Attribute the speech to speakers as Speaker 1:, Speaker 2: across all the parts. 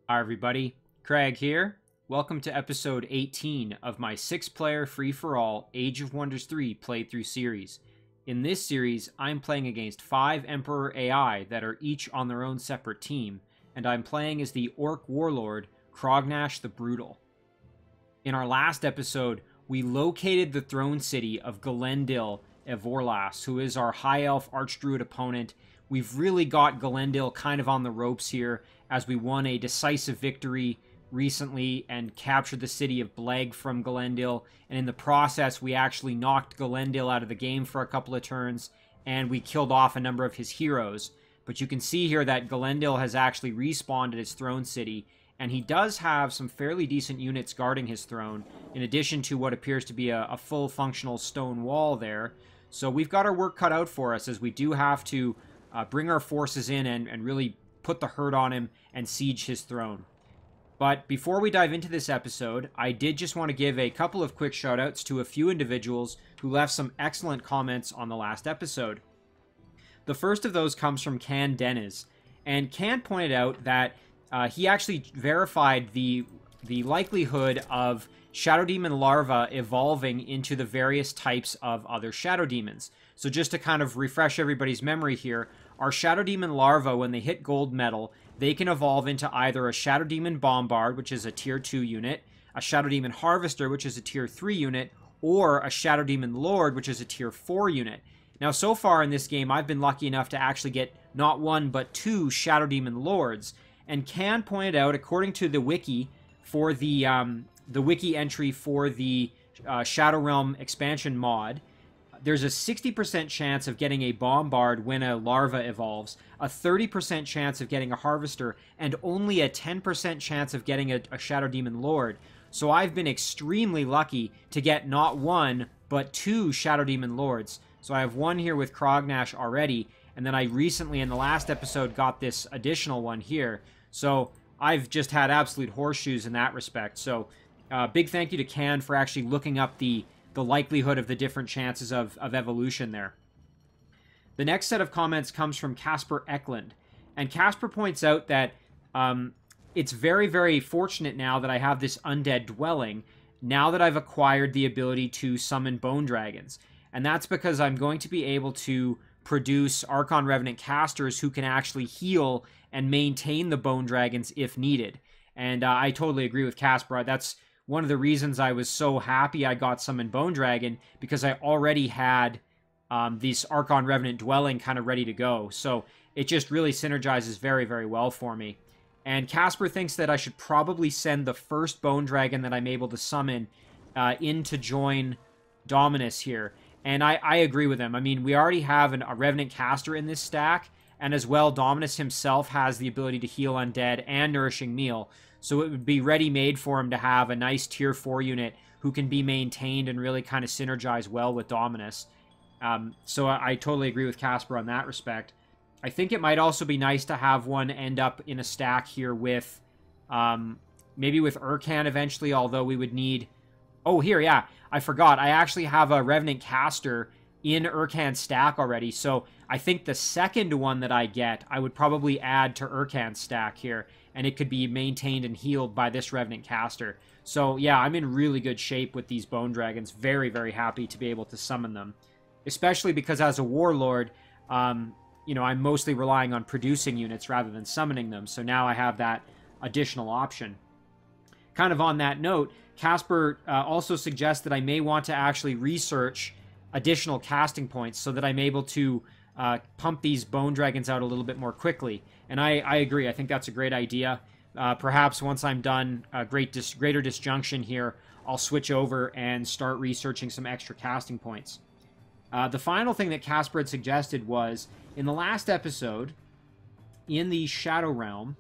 Speaker 1: Hi everybody, Craig here. Welcome to episode 18 of my 6-player free-for-all Age of Wonders 3 playthrough series. In this series, I'm playing against 5 Emperor AI that are each on their own separate team, and I'm playing as the Orc Warlord, Crognash the Brutal. In our last episode, we located the throne city of Galendil Evorlas, who is our High Elf Archdruid opponent. We've really got Galendil kind of on the ropes here, as we won a decisive victory recently and captured the city of Bleg from Galendil, and in the process we actually knocked Galendil out of the game for a couple of turns, and we killed off a number of his heroes. But you can see here that Galendil has actually respawned at his throne city, and he does have some fairly decent units guarding his throne, in addition to what appears to be a full functional stone wall there. So we've got our work cut out for us, as we do have to bring our forces in and really put the hurt on him and siege his throne. But before we dive into this episode, I did just want to give a couple of quick shoutouts to a few individuals who left some excellent comments on the last episode. The first of those comes from Can Dennis, and Can pointed out that he actually verified the likelihood of Shadow Demon larvae evolving into the various types of other Shadow Demons. So just to kind of refresh everybody's memory here, our Shadow Demon larvae, when they hit gold medal, they can evolve into either a Shadow Demon Bombard, which is a tier 2 unit, a Shadow Demon Harvester, which is a tier 3 unit, or a Shadow Demon Lord, which is a tier 4 unit. Now, so far in this game, I've been lucky enough to actually get not one, but 2 Shadow Demon Lords. And Can pointed out, according to the wiki for the wiki entry for the Shadow Realm expansion mod, there's a 60% chance of getting a Bombard when a larva evolves, a 30% chance of getting a Harvester, and only a 10% chance of getting a Shadow Demon Lord. So I've been extremely lucky to get not one, but 2 Shadow Demon Lords. So I have one here with Crognash already, and then I recently, in the last episode, got this additional one here. So I've just had absolute horseshoes in that respect. So big thank you to Can for actually looking up the likelihood of the different chances of evolution there. The next set of comments comes from Casper Eklund. And Casper points out that it's very, very fortunate now that I have this undead dwelling, now that I've acquired the ability to summon bone dragons. And that's because I'm going to be able to produce Archon Revenant casters who can actually heal and maintain the bone dragons if needed. And I totally agree with Casper. That's one of the reasons I was so happy I got Summon Bone Dragon, because I already had this Archon Revenant Dwelling kind of ready to go. So it just really synergizes very, very well for me. And Casper thinks that I should probably send the first Bone Dragon that I'm able to summon in to join Dominus here. And I agree with him. I mean, we already have a Revenant Caster in this stack, and as well, Dominus himself has the ability to heal undead and Nourishing Meal. So it would be ready-made for him to have a nice tier 4 unit who can be maintained and really kind of synergize well with Dominus. So I totally agree with Casper on that respect. I think it might also be nice to have one end up in a stack here with, maybe with Urkan eventually, although we would need... Oh, here, yeah, I forgot. I actually have a Revenant Caster in Urkan's stack already, so I think the second one that I get, I would probably add to Urkan's stack here, and it could be maintained and healed by this Revenant Caster. So yeah, I'm in really good shape with these Bone Dragons. Very, very happy to be able to summon them. Especially because as a Warlord, you know, I'm mostly relying on producing units rather than summoning them. So now I have that additional option. Kind of on that note, Casper also suggests that I may want to actually research additional casting points so that I'm able to pump these Bone Dragons out a little bit more quickly. And I agree. I think that's a great idea. Perhaps once I'm done Greater Disjunction here, I'll switch over and start researching some extra casting points. The final thing that Casper had suggested was, in the last episode, in the Shadow Realm,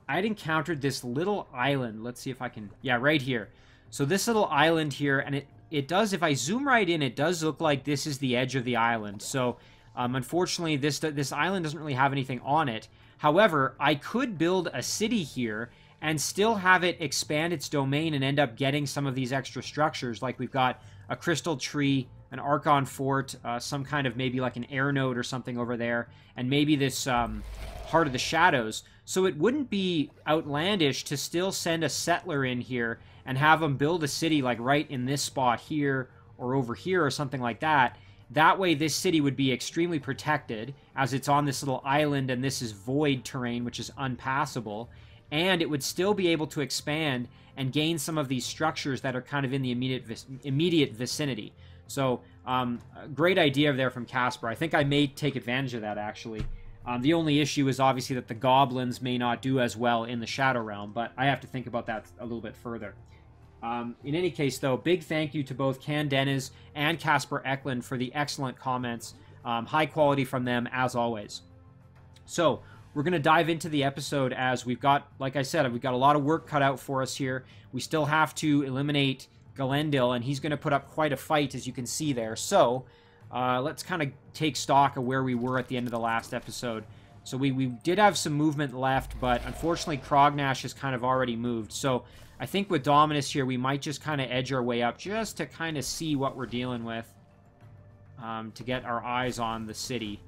Speaker 1: I had encountered this little island. Let's see if I can... Yeah, right here. So this little island here, and it does, if I zoom right in, it does look like this is the edge of the island. So, unfortunately, this island doesn't really have anything on it. However, I could build a city here and still have it expand its domain and end up getting some of these extra structures. Like we've got a crystal tree, an Archon fort, some kind of maybe like an air node or something over there, and maybe this Heart of the Shadows. So it wouldn't be outlandish to still send a settler in here and have them build a city like right in this spot here or over here or something like that. That way this city would be extremely protected, as it's on this little island and this is void terrain, which is unpassable. And it would still be able to expand and gain some of these structures that are kind of in the immediate vicinity. So, great idea there from Casper. I think I may take advantage of that, actually. The only issue is obviously that the goblins may not do as well in the Shadow Realm, but I have to think about that a little bit further. In any case, though, big thank you to both Can Dennis and Casper Eklund for the excellent comments. High quality from them, as always. So, we're going to dive into the episode, as we've got, like I said, we've got a lot of work cut out for us here. We still have to eliminate Galendil, and he's going to put up quite a fight, as you can see there. So, let's kind of take stock of where we were at the end of the last episode. So we did have some movement left, but unfortunately Crognash has kind of already moved. So I think with Dominus here, we might just kind of edge our way up just to kind of see what we're dealing with, to get our eyes on the city.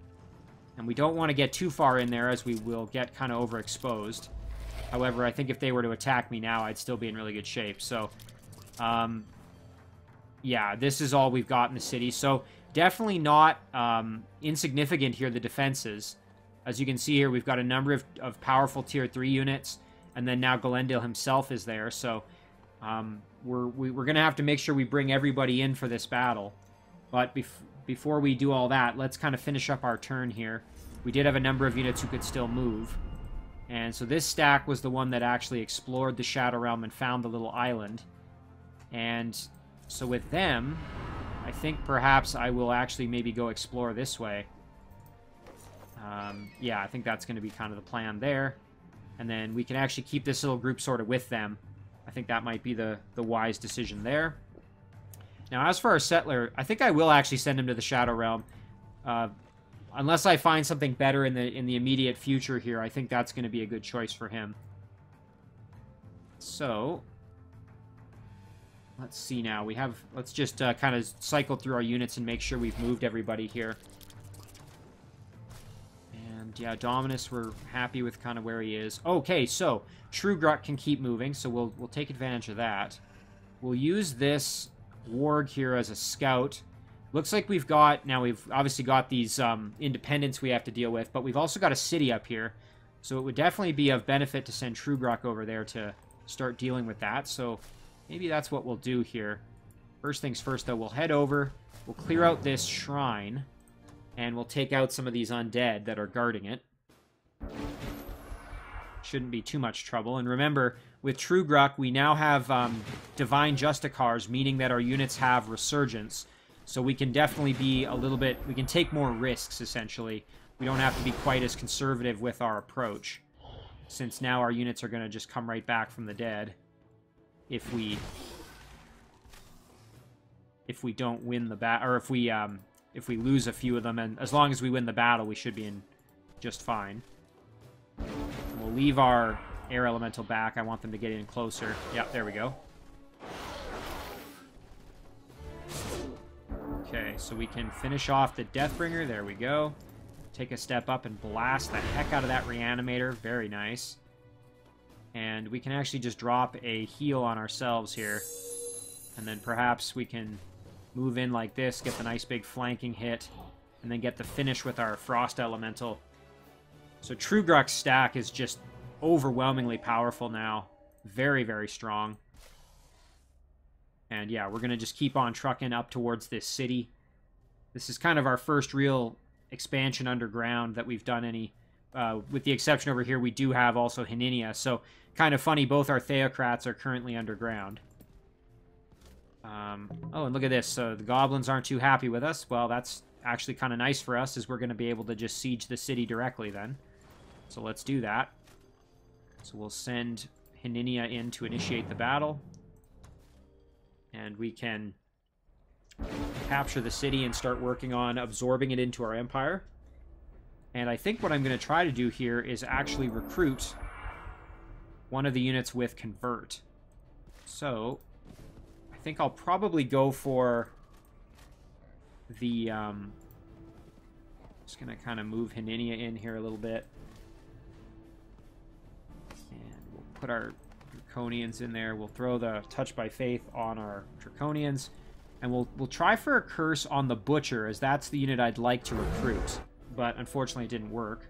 Speaker 1: And we don't want to get too far in there, as we will get kind of overexposed. However, I think if they were to attack me now, I'd still be in really good shape. So, yeah, this is all we've got in the city. So, definitely not insignificant here, the defenses. As you can see here, we've got a number of powerful Tier 3 units. And then now Galendil himself is there. So, we're going to have to make sure we bring everybody in for this battle. But before we do all that, let's kind of finish up our turn here. We did have a number of units who could still move. And so this stack was the one that actually explored the Shadow Realm and found the little island. And so with them, I think perhaps I will actually maybe go explore this way. Yeah, I think that's going to be kind of the plan there. And then we can actually keep this little group sort of with them. I think that might be the wise decision there. Now, as for our settler, I think I will actually send him to the Shadow Realm. Unless I find something better in the immediate future here, I think that's going to be a good choice for him. So, let's see now. Let's just kind of cycle through our units and make sure we've moved everybody here. And yeah, Dominus, we're happy with kind of where he is. Okay, so True Grut can keep moving, so we'll take advantage of that. We'll use this warg here as a scout. Looks like we've obviously got these independents we have to deal with, but we've also got a city up here. So it would definitely be of benefit to send Trugrok over there to start dealing with that. So maybe that's what we'll do here. First things first, though, we'll head over. We'll clear out this shrine, and we'll take out some of these undead that are guarding it. Shouldn't be too much trouble. And remember, with Trugrok, we now have Divine Justicars, meaning that our units have Resurgence. So we can definitely be a little bit... We can take more risks, essentially. We don't have to be quite as conservative with our approach, since now our units are going to just come right back from the dead if we don't win the battle, or if we lose a few of them. And as long as we win the battle, we should be in just fine. We'll leave our air elemental back. I want them to get in closer. Yep, there we go. Okay, so we can finish off the Deathbringer. There we go. Take a step up and blast the heck out of that Reanimator. Very nice. And we can actually just drop a heal on ourselves here. And then perhaps we can move in like this, get the nice big flanking hit, and then get the finish with our Frost Elemental. So Trugrok's stack is just overwhelmingly powerful now. Very, very strong. And yeah, we're going to just keep on trucking up towards this city. This is kind of our first real expansion underground that we've done any. With the exception over here, we do have also Hininia. So kind of funny, both our Theocrats are currently underground. Oh, and look at this. So the goblins aren't too happy with us. Well, that's actually kind of nice for us, as we're going to be able to just siege the city directly then. So let's do that. So we'll send Hininia in to initiate the battle. And we can capture the city and start working on absorbing it into our empire. And I think what I'm going to try to do here is actually recruit one of the units with Convert. So I think I'll probably go for the... just going to kind of move Hininia in here a little bit. put our Draconians in there. We'll throw the Touch by Faith on our Draconians. And we'll try for a curse on the Butcher, as that's the unit I'd like to recruit. But unfortunately it didn't work.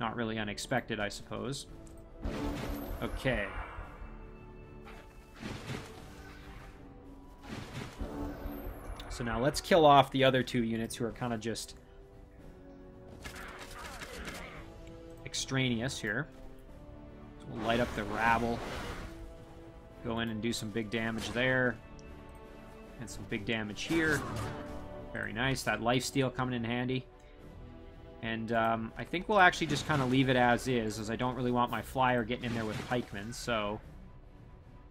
Speaker 1: Not really unexpected, I suppose. Okay. So now let's kill off the other two units who are kind of just extraneous here. So we'll light up the rabble. Go in and do some big damage there. And some big damage here. Very nice. That lifesteal coming in handy. And I think we'll actually just kind of leave it as is, as I don't really want my flyer getting in there with pikemen. So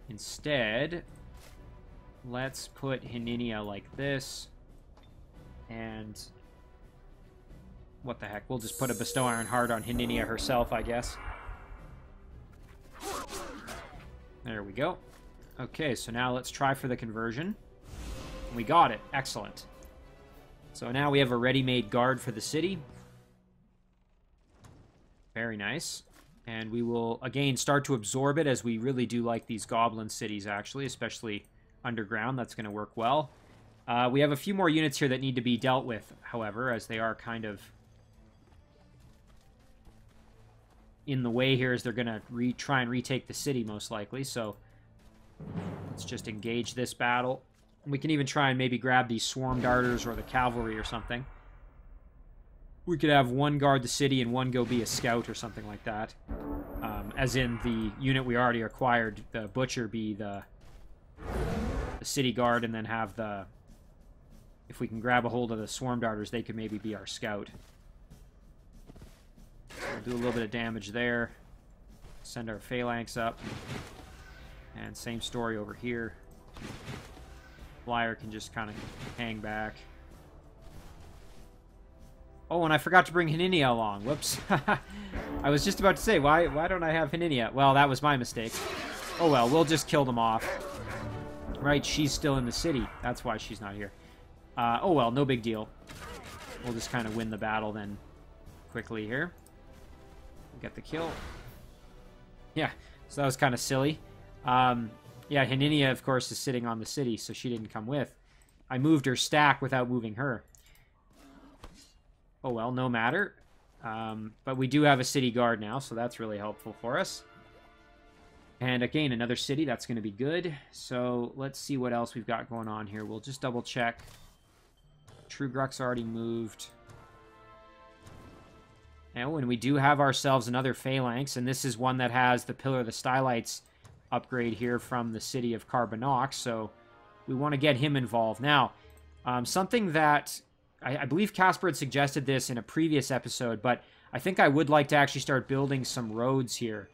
Speaker 1: instead, let's put Hininia like this. And what the heck? We'll just put a Bestow Iron Heart on Hininia herself, I guess. There we go. Okay, so now let's try for the conversion. We got it. Excellent. So now we have a ready-made guard for the city. Very nice. And we will, again, start to absorb it, as we really do like these goblin cities, actually, especially underground. That's going to work well. We have a few more units here that need to be dealt with, however, as they are kind of in the way here, as they're going to try and retake the city, most likely. So let's just engage this battle. We can even try and maybe grab these swarm darters or the cavalry or something. We could have one guard the city and one go be a scout or something like that. As in the unit we already acquired, the Butcher be the city guard, and then have the... If we can grab a hold of the swarm darters, they could maybe be our scout. So we'll do a little bit of damage there. Send our phalanx up. And same story over here. Flyer can just kind of hang back. Oh, and I forgot to bring Hininia along. Whoops. I was just about to say, why don't I have Hininia? Well, that was my mistake. Oh well, we'll just kill them off. Right, she's still in the city. That's why she's not here. Oh well, no big deal. We'll just kind of win the battle then quickly here. Get the kill. Yeah, so that was kind of silly. Yeah, Hininia, of course, is sitting on the city, so she didn't come with. I moved her stack without moving her. Oh well, no matter. But we do have a city guard now, so that's really helpful for us. And again, another city, that's going to be good. So let's see what else we've got going on here. We'll just double check. True Gruck's already moved. Oh, and we do have ourselves another phalanx, and this is one that has the Pillar of the Stylites upgrade here from the city of Carbanox, so we want to get him involved. Now, something that I believe Casper had suggested this in a previous episode, but I think I would like to actually start building some roads here,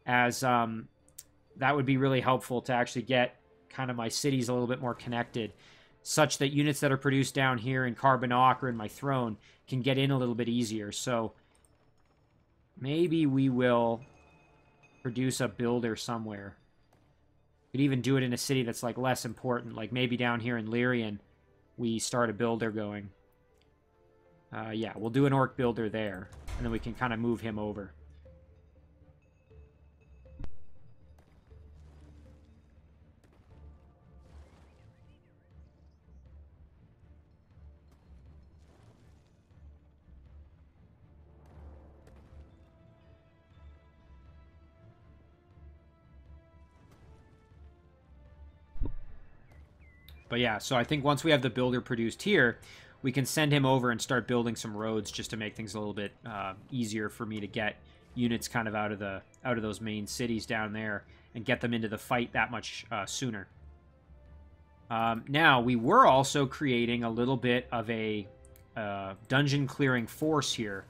Speaker 1: as that would be really helpful to actually get kind of my cities a little bit more connected, such that units that are produced down here in Carbanox or in my throne can get in a little bit easier. So maybe we will produce a builder somewhere. Could even do it in a city that's like less important, like maybe down here in Lyrian we start a builder going. Yeah, we'll do an orc builder there, and then we can kind of move him over. But yeah, so I think once we have the builder produced here, we can send him over and start building some roads just to make things a little bit easier for me to get units kind of out of those main cities down there and get them into the fight that much sooner. Now, we were also creating a little bit of a dungeon clearing force here,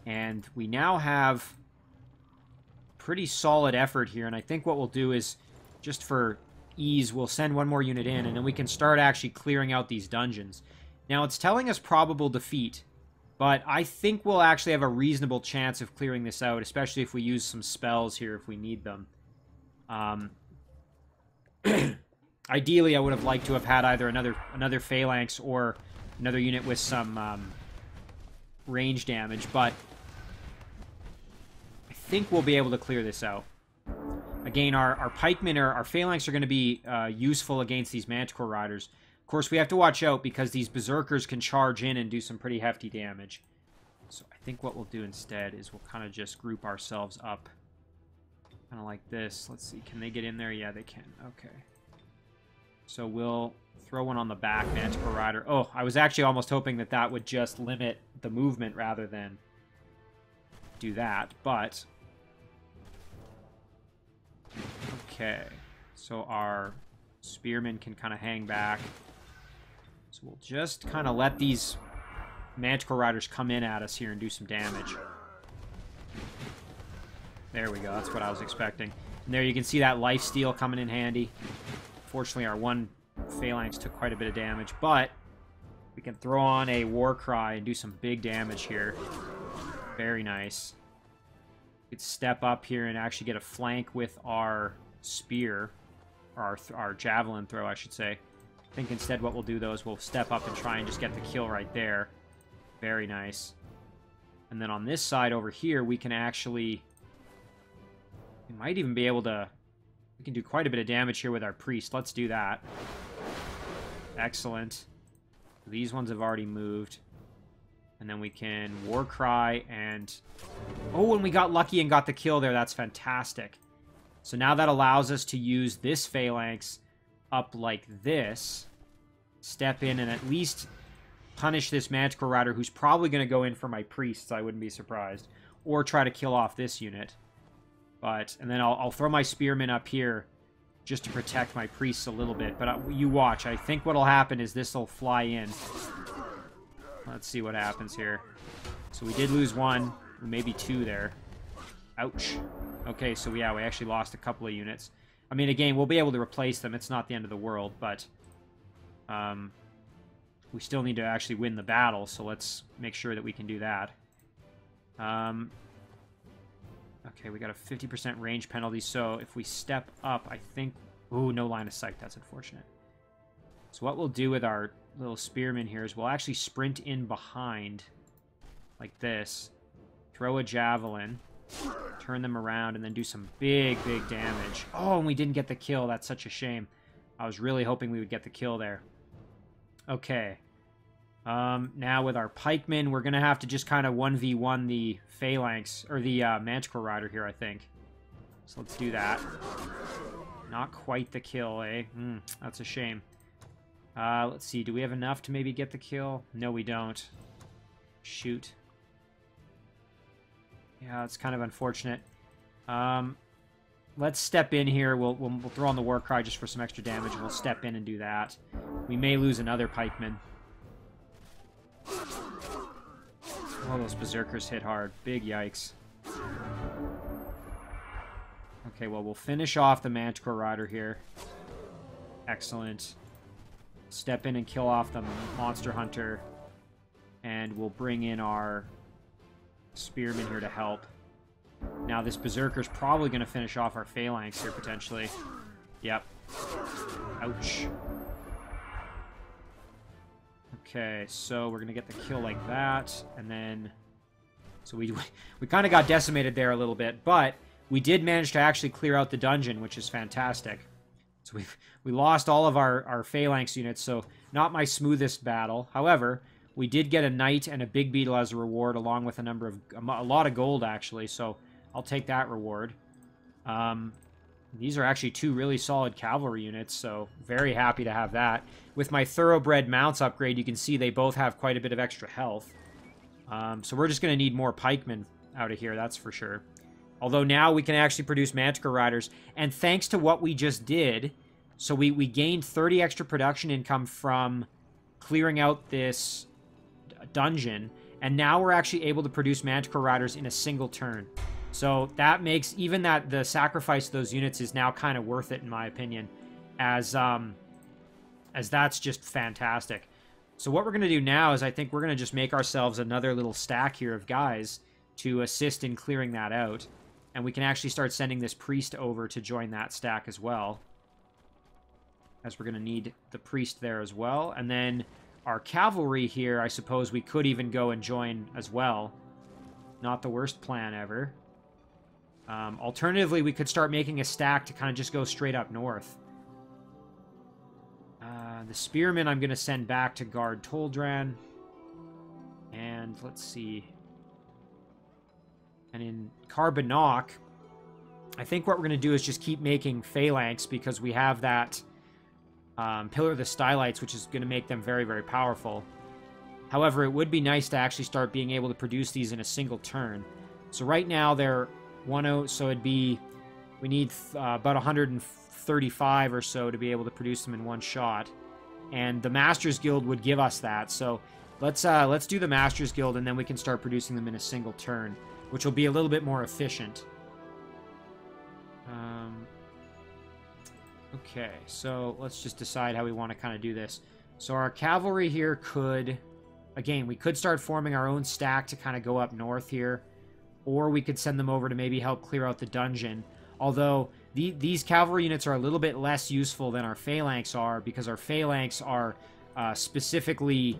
Speaker 1: and we now have pretty solid effort here, and I think what we'll do is, just for ease, we'll send one more unit in, and then we can start actually clearing out these dungeons. Now, it's telling us probable defeat, but I think we'll actually have a reasonable chance of clearing this out, especially if we use some spells here if we need them. Ideally, I would have liked to have had either another phalanx or another unit with some range damage, but I think we'll be able to clear this out. Again, our pikemen, our phalanx are going to be useful against these Manticore Riders. Of course, we have to watch out because these Berserkers can charge in and do some pretty hefty damage. So I think what we'll do instead is we'll kind of just group ourselves up. Kind of like this. Let's see, can they get in there? Yeah, they can. Okay. So we'll throw one on the back, Manticore Rider. Oh, I was actually almost hoping that that would just limit the movement rather than do that, but... Okay, so our spearmen can kind of hang back. So we'll just kind of let these Manticore Riders come in at us here and do some damage. There we go, that's what I was expecting. And there you can see that lifesteal coming in handy. Fortunately, our one phalanx took quite a bit of damage, but we can throw on a war cry and do some big damage here. Very nice. We could step up here and actually get a flank with our spear, or our javelin throw, I should say. I think instead what we'll do, though, is we'll step up and try and just get the kill right there. Very nice. And then on this side over here, we can actually... We might even be able to... We can do quite a bit of damage here with our priest. Let's do that. Excellent. These ones have already moved. And then we can war cry and... Oh, and we got lucky and got the kill there. That's fantastic. So now that allows us to use this phalanx up like this. Step in and at least punish this Manticore Rider, who's probably going to go in for my priests, I wouldn't be surprised. Or try to kill off this unit. But, and then I'll throw my spearmen up here just to protect my priests a little bit. But you watch. I think what'll happen is this will fly in. Let's see what happens here. So we did lose one, maybe two there. Ouch. Okay, so yeah, we actually lost a couple of units. I mean, again, we'll be able to replace them. It's not the end of the world, but we still need to actually win the battle, so let's make sure that we can do that. Okay, we got a 50% range penalty, so if we step up, I think... Ooh, no line of sight. That's unfortunate. So what we'll do with our little spearmen here is we'll actually sprint in behind, like this, throw a javelin, turn them around, and then do some big, big damage. Oh, and we didn't get the kill. That's such a shame. I was really hoping we would get the kill there. Okay. Now with our pikemen, we're going to have to just kind of 1v1 the phalanx, or the Manticore Rider here, I think. So let's do that. Not quite the kill, eh? That's a shame. Let's see, do we have enough to maybe get the kill? No, we don't. Shoot. Yeah, it's kind of unfortunate. Let's step in here. We'll throw on the war cry just for some extra damage, and we'll step in and do that. We may lose another pikeman. Oh, those berserkers hit hard. Big yikes. Okay, well, we'll finish off the Manticore Rider here. Excellent. Step in and kill off the Monster Hunter. And we'll bring in our Spearman here to help. Now, this Berserker's probably going to finish off our Phalanx here, potentially. Yep. Ouch. Okay, so we're going to get the kill like that, and then... So we kind of got decimated there a little bit, but we did manage to actually clear out the dungeon, which is fantastic. So we lost all of our Phalanx units, so not my smoothest battle. However, we did get a Knight and a Big Beetle as a reward, along with a lot of gold, actually, so I'll take that reward. These are actually two really solid cavalry units, so very happy to have that. With my Thoroughbred mounts upgrade, you can see they both have quite a bit of extra health. So we're just going to need more pikemen out of here, that's for sure. Although now we can actually produce Manticore Riders, and thanks to what we just did, so we gained 30 extra production income from clearing out this dungeon, and now we're actually able to produce Manticore Riders in a single turn. So that makes even that the sacrifice of those units is now kind of worth it, in my opinion, as that's just fantastic. So what we're going to do now is I think we're going to just make ourselves another little stack here of guys to assist in clearing that out. And we can actually start sending this priest over to join that stack as well, as we're going to need the priest there as well. And then our cavalry here, I suppose we could even go and join as well. Not the worst plan ever. Alternatively, we could start making a stack to kind of just go straight up north. The Spearmen I'm going to send back to guard Toldran. And let's see. And in Carbonok, I think what we're going to do is just keep making Phalanx because we have that Pillar of the Stylites, which is going to make them very, very powerful. However, it would be nice to actually start being able to produce these in a single turn. So right now they're 1-0, so it'd be... We need about 135 or so to be able to produce them in one shot. And the Masters Guild would give us that. So let's do the Masters Guild, and then we can start producing them in a single turn, which will be a little bit more efficient. Okay, so let's just decide how we want to kind of do this. So our cavalry here could... Again, we could start forming our own stack to kind of go up north here. Or we could send them over to maybe help clear out the dungeon. Although, these cavalry units are a little bit less useful than our Phalanx are, because our Phalanx are specifically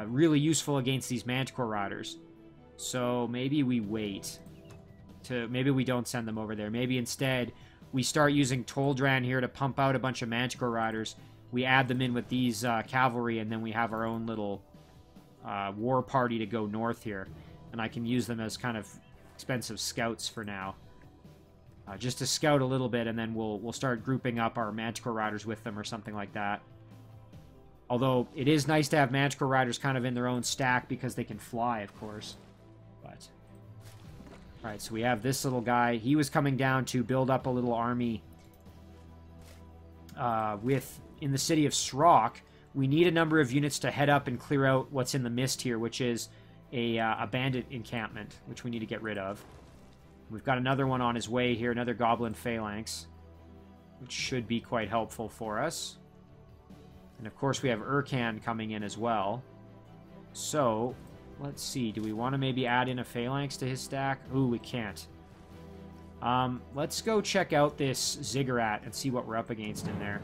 Speaker 1: really useful against these Manticore Riders. So maybe we wait. Maybe we don't send them over there. Maybe instead, we start using Toldran here to pump out a bunch of Manticore Riders. We add them in with these cavalry, and then we have our own little war party to go north here. And I can use them as kind of expensive scouts for now. Just to scout a little bit, and then we'll start grouping up our Manticore Riders with them or something like that. Although, it is nice to have Manticore Riders kind of in their own stack because they can fly, of course. But... Alright, so we have this little guy. He was coming down to build up a little army in the city of Srock. We need a number of units to head up and clear out what's in the mist here, which is a bandit encampment, which we need to get rid of. We've got another one on his way here, another Goblin Phalanx, which should be quite helpful for us. And of course we have Urkan coming in as well. So, let's see, do we want to maybe add in a Phalanx to his stack? Ooh, we can't. Let's go check out this Ziggurat and see what we're up against in there.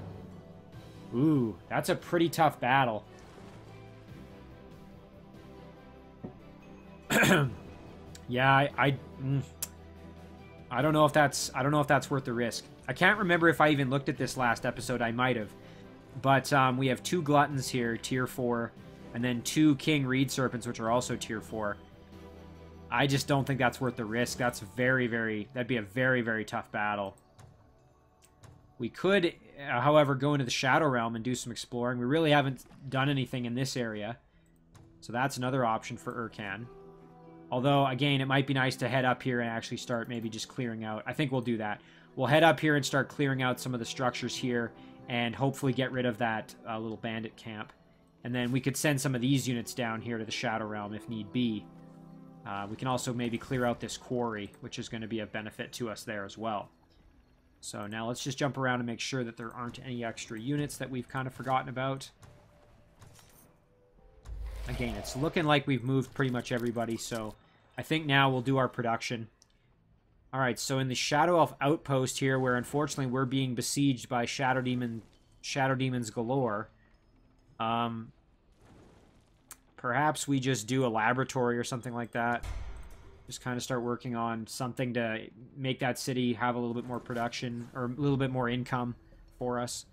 Speaker 1: Ooh, that's a pretty tough battle. Yeah, I don't know if that's worth the risk. I can't remember if I even looked at this last episode. I might have. But we have 2 Gluttons here, tier 4, and then 2 King Reed Serpents, which are also tier 4. I just don't think that's worth the risk. That's that'd be a very, very tough battle. We could, however, go into the Shadow Realm and do some exploring. We really haven't done anything in this area. So that's another option for Urkan. Although, again, it might be nice to head up here and actually start maybe just clearing out. I think we'll do that. We'll head up here and start clearing out some of the structures here and hopefully get rid of that little bandit camp. And then we could send some of these units down here to the Shadow Realm if need be. We can also maybe clear out this quarry, which is going to be a benefit to us there as well. So now let's just jump around and make sure that there aren't any extra units that we've kind of forgotten about. Again, it's looking like we've moved pretty much everybody, so I think now we'll do our production. Alright, so in the Shadow Elf outpost here, where unfortunately we're being besieged by Shadow Demons galore, perhaps we just do a laboratory or something like that. Just kind of start working on something to make that city have a little bit more production, or a little bit more income for us.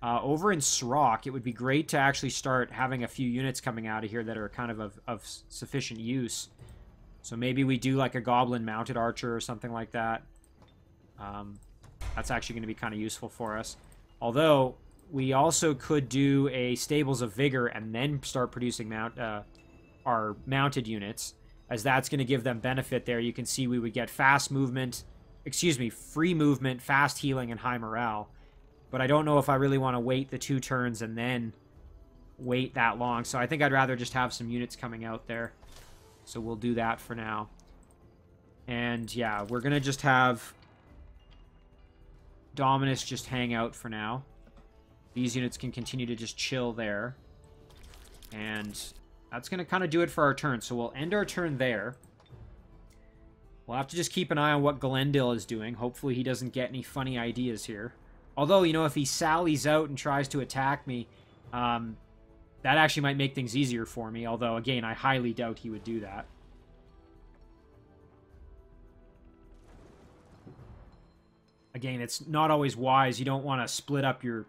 Speaker 1: Over in Srock, it would be great to actually start having a few units coming out of here that are kind of sufficient use. So maybe we do like a Goblin Mounted Archer or something like that. That's actually going to be kind of useful for us. Although, we also could do a Stables of Vigor and then start producing our mounted units, as that's going to give them benefit there. You can see we would get free movement, fast healing, and high morale. But I don't know if I really want to wait the 2 turns and then wait that long. So I think I'd rather just have some units coming out there. So we'll do that for now. And yeah, we're going to just have Dominus just hang out for now. These units can continue to just chill there. And that's going to kind of do it for our turn. So we'll end our turn there. We'll have to just keep an eye on what Galendil is doing. Hopefully he doesn't get any funny ideas here. Although, you know, if he sallies out and tries to attack me, that actually might make things easier for me. Although, again, I highly doubt he would do that. again, it's not always wise. You don't want to split up your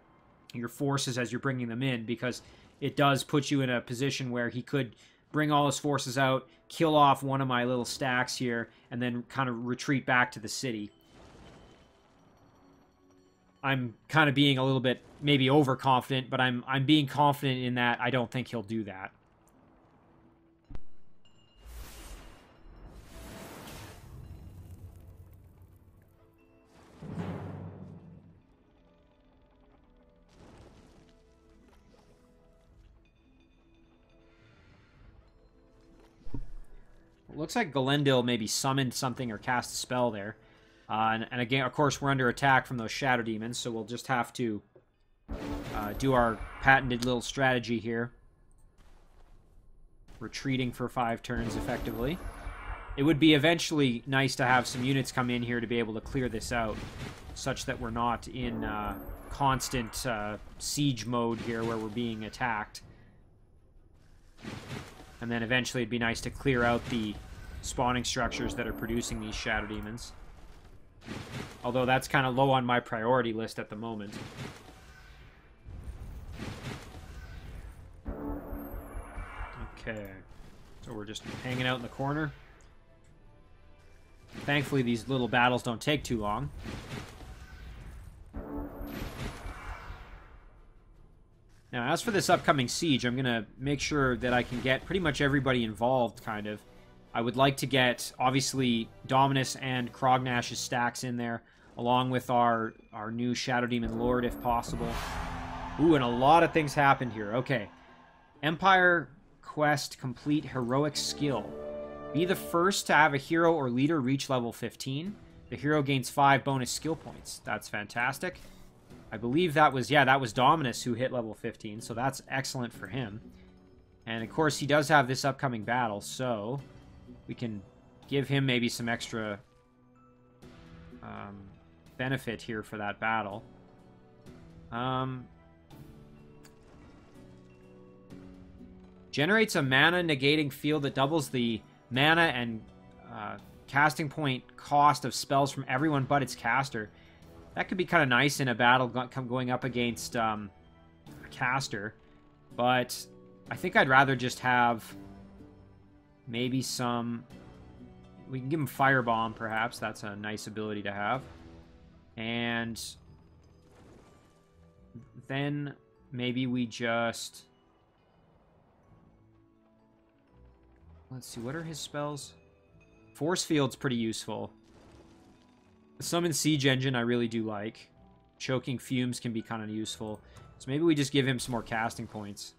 Speaker 1: forces as you're bringing them in, because it does put you in a position where he could bring all his forces out, kill off one of my little stacks here, and then kind of retreat back to the city. I'm kind of being a little bit maybe overconfident, but I'm being confident in that I don't think he'll do that. It looks like Galendil maybe summoned something or cast a spell there. And again, of course, we're under attack from those Shadow Demons, so we'll just have to do our patented little strategy here. Retreating for 5 turns, effectively. It would be eventually nice to have some units come in here to be able to clear this out, such that we're not in constant siege mode here where we're being attacked. And then eventually it'd be nice to clear out the spawning structures that are producing these Shadow Demons. Although that's kind of low on my priority list at the moment. Okay. So we're just hanging out in the corner. Thankfully, these little battles don't take too long. Now, as for this upcoming siege, I'm going to make sure that I can get pretty much everybody involved, kind of. I would like to get, obviously, Dominus and Crognash's stacks in there, along with our new Shadow Demon Lord, if possible. Ooh, and a lot of things happened here. Okay. Empire Quest Complete Heroic Skill. Be the first to have a hero or leader reach level 15. The hero gains 5 bonus skill points. That's fantastic. I believe that was, yeah, that was Dominus who hit level 15, so that's excellent for him. And, of course, he does have this upcoming battle, so we can give him maybe some extra benefit here for that battle. Generates a mana negating field that doubles the mana and casting point cost of spells from everyone but its caster. That could be kind of nice in a battle going up against a caster. But I think I'd rather just have maybe some... We can give him Firebomb, perhaps. That's a nice ability to have. And then maybe we just... Let's see, what are his spells? Force Field's pretty useful. Summon Siege Engine I really do like. Choking Fumes can be kind of useful. So maybe we just give him some more casting points.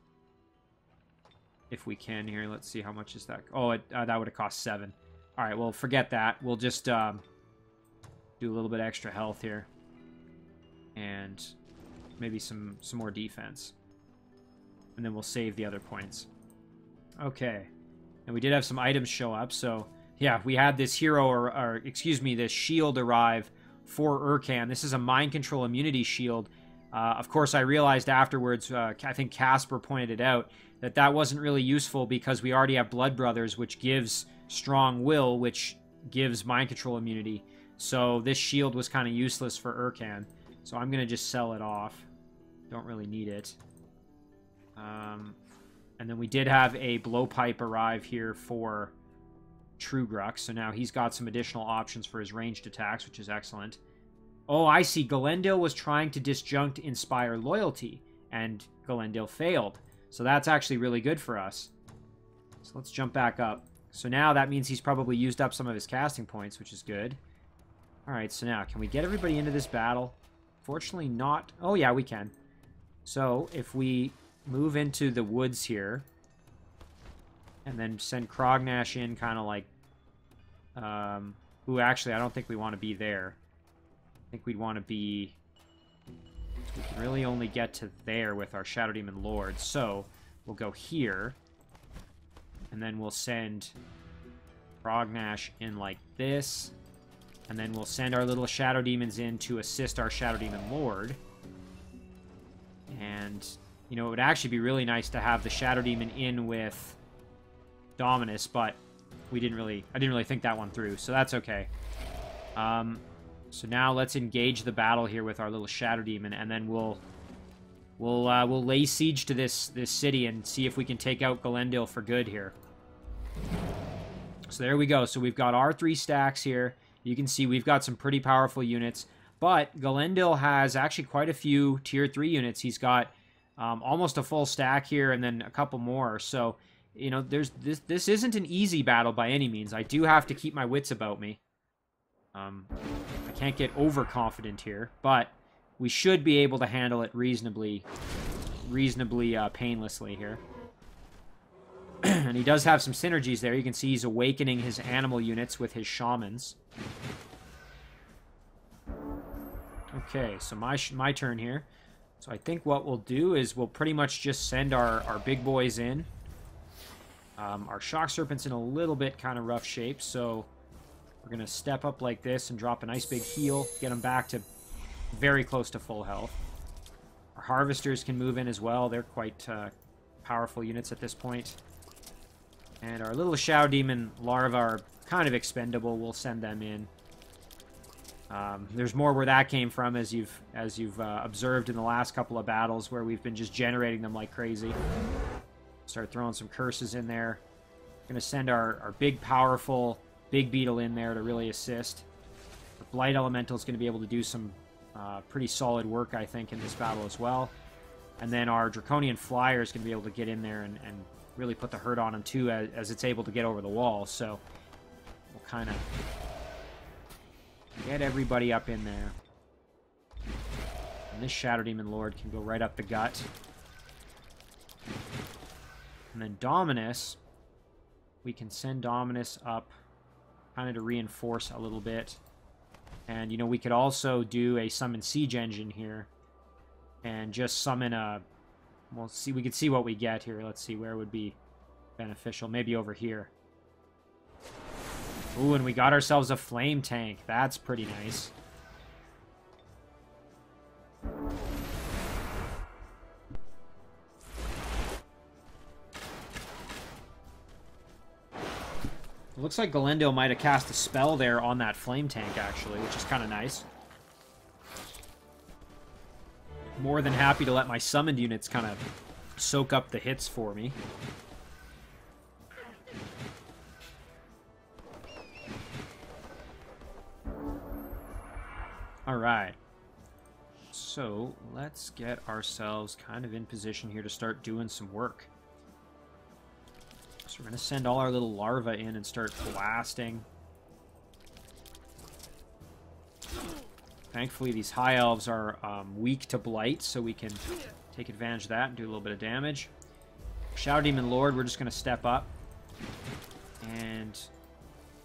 Speaker 1: If we can here. Let's see, how much is that? Oh, that would have cost 7. Alright, well, forget that. We'll just do a little bit extra health here. And maybe some more defense. And then we'll save the other points. Okay. And we did have some items show up, so... Yeah, we had this hero, or excuse me, this shield arrive for Urkan. This is a mind control immunity shield. Of course, I realized afterwards, I think Casper pointed it out, that wasn't really useful because we already have Blood Brothers, which gives Strong Will, which gives mind control immunity. So this shield was kind of useless for Urkan. So I'm going to just sell it off. Don't really need it. And then we did have a Blowpipe arrive here for Trugrux, so now he's got some additional options for his ranged attacks, which is excellent. Oh, I see. Galendil was trying to disjunct Inspire Loyalty, and Galendil failed. So that's actually really good for us. So let's jump back up. So now that means he's probably used up some of his casting points, which is good. Alright, so now, can we get everybody into this battle? Fortunately not. Oh, yeah, we can. So, if we move into the woods here, and then send Crognash in kind of like... ooh, actually, I don't think we want to be there. I think we'd want to be... We can really only get to there with our Shadow Demon Lord. So, we'll go here. And then we'll send Crognash in like this. And then we'll send our little Shadow Demons in to assist our Shadow Demon Lord. And, you know, it would actually be really nice to have the Shadow Demon in with Dominus, but I didn't really think that one through, so that's okay. So now let's engage the battle here with our little Shadow Demon, and then we'll lay siege to this city and see if we can take out Galendil for good here. So there we go. So we've got our 3 stacks here. You can see we've got some pretty powerful units, but Galendil has actually quite a few tier 3 units. He's got almost a full stack here and then a couple more. So, you know, this isn't an easy battle by any means. I do have to keep my wits about me. I can't get overconfident here, but we should be able to handle it reasonably painlessly here. And he does have some synergies there. You can see he's awakening his animal units with his shamans. Okay, so my turn here. So I think what we'll do is we'll pretty much just send our big boys in. Our Shock Serpent's in a little bit kind of rough shape, so we're going to step up like this and drop a nice big heal, get him back to very close to full health. Our Harvesters can move in as well. They're quite powerful units at this point. And our little Shadow Demon larvae are kind of expendable. We'll send them in. There's more where that came from, as you've observed in the last couple of battles, where we've been just generating them like crazy. Start throwing some curses in there. Going to send our big, powerful Big Beetle in there to really assist. The Blight Elemental is going to be able to do some pretty solid work, I think, in this battle as well. And then our Draconian Flyer is going to be able to get in there and really put the hurt on him, too, as it's able to get over the wall. So we'll kind of get everybody up in there. And this Shadow Demon Lord can go right up the gut. And then Dominus, we can send Dominus up kind of to reinforce a little bit. And, you know, we could also do a Summon Siege Engine here and just summon a... We'll see, we could see what we get here. Let's see where would be beneficial. Maybe over here. Ooh, and we got ourselves a Flame Tank. That's pretty nice. It looks like Galendil might have cast a spell there on that Flame Tank, actually, which is kind of nice. More than happy to let my summoned units kind of soak up the hits for me. Alright. So, let's get ourselves kind of in position here to start doing some work. So we're going to send all our little larvae in and start blasting. Thankfully, these High Elves are weak to Blight, so we can take advantage of that and do a little bit of damage. Shadow Demon Lord, we're just going to step up. And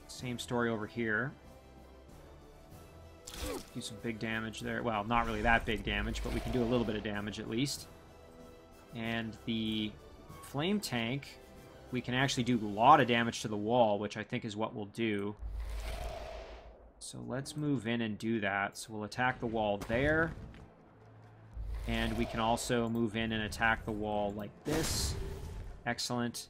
Speaker 1: same story over here. Do some big damage there. Well, not really that big damage, but we can do a little bit of damage at least. And the Flame Tank, we can actually do a lot of damage to the wall, which I think is what we'll do. So let's move in and do that. So we'll attack the wall there. And we can also move in and attack the wall like this. Excellent.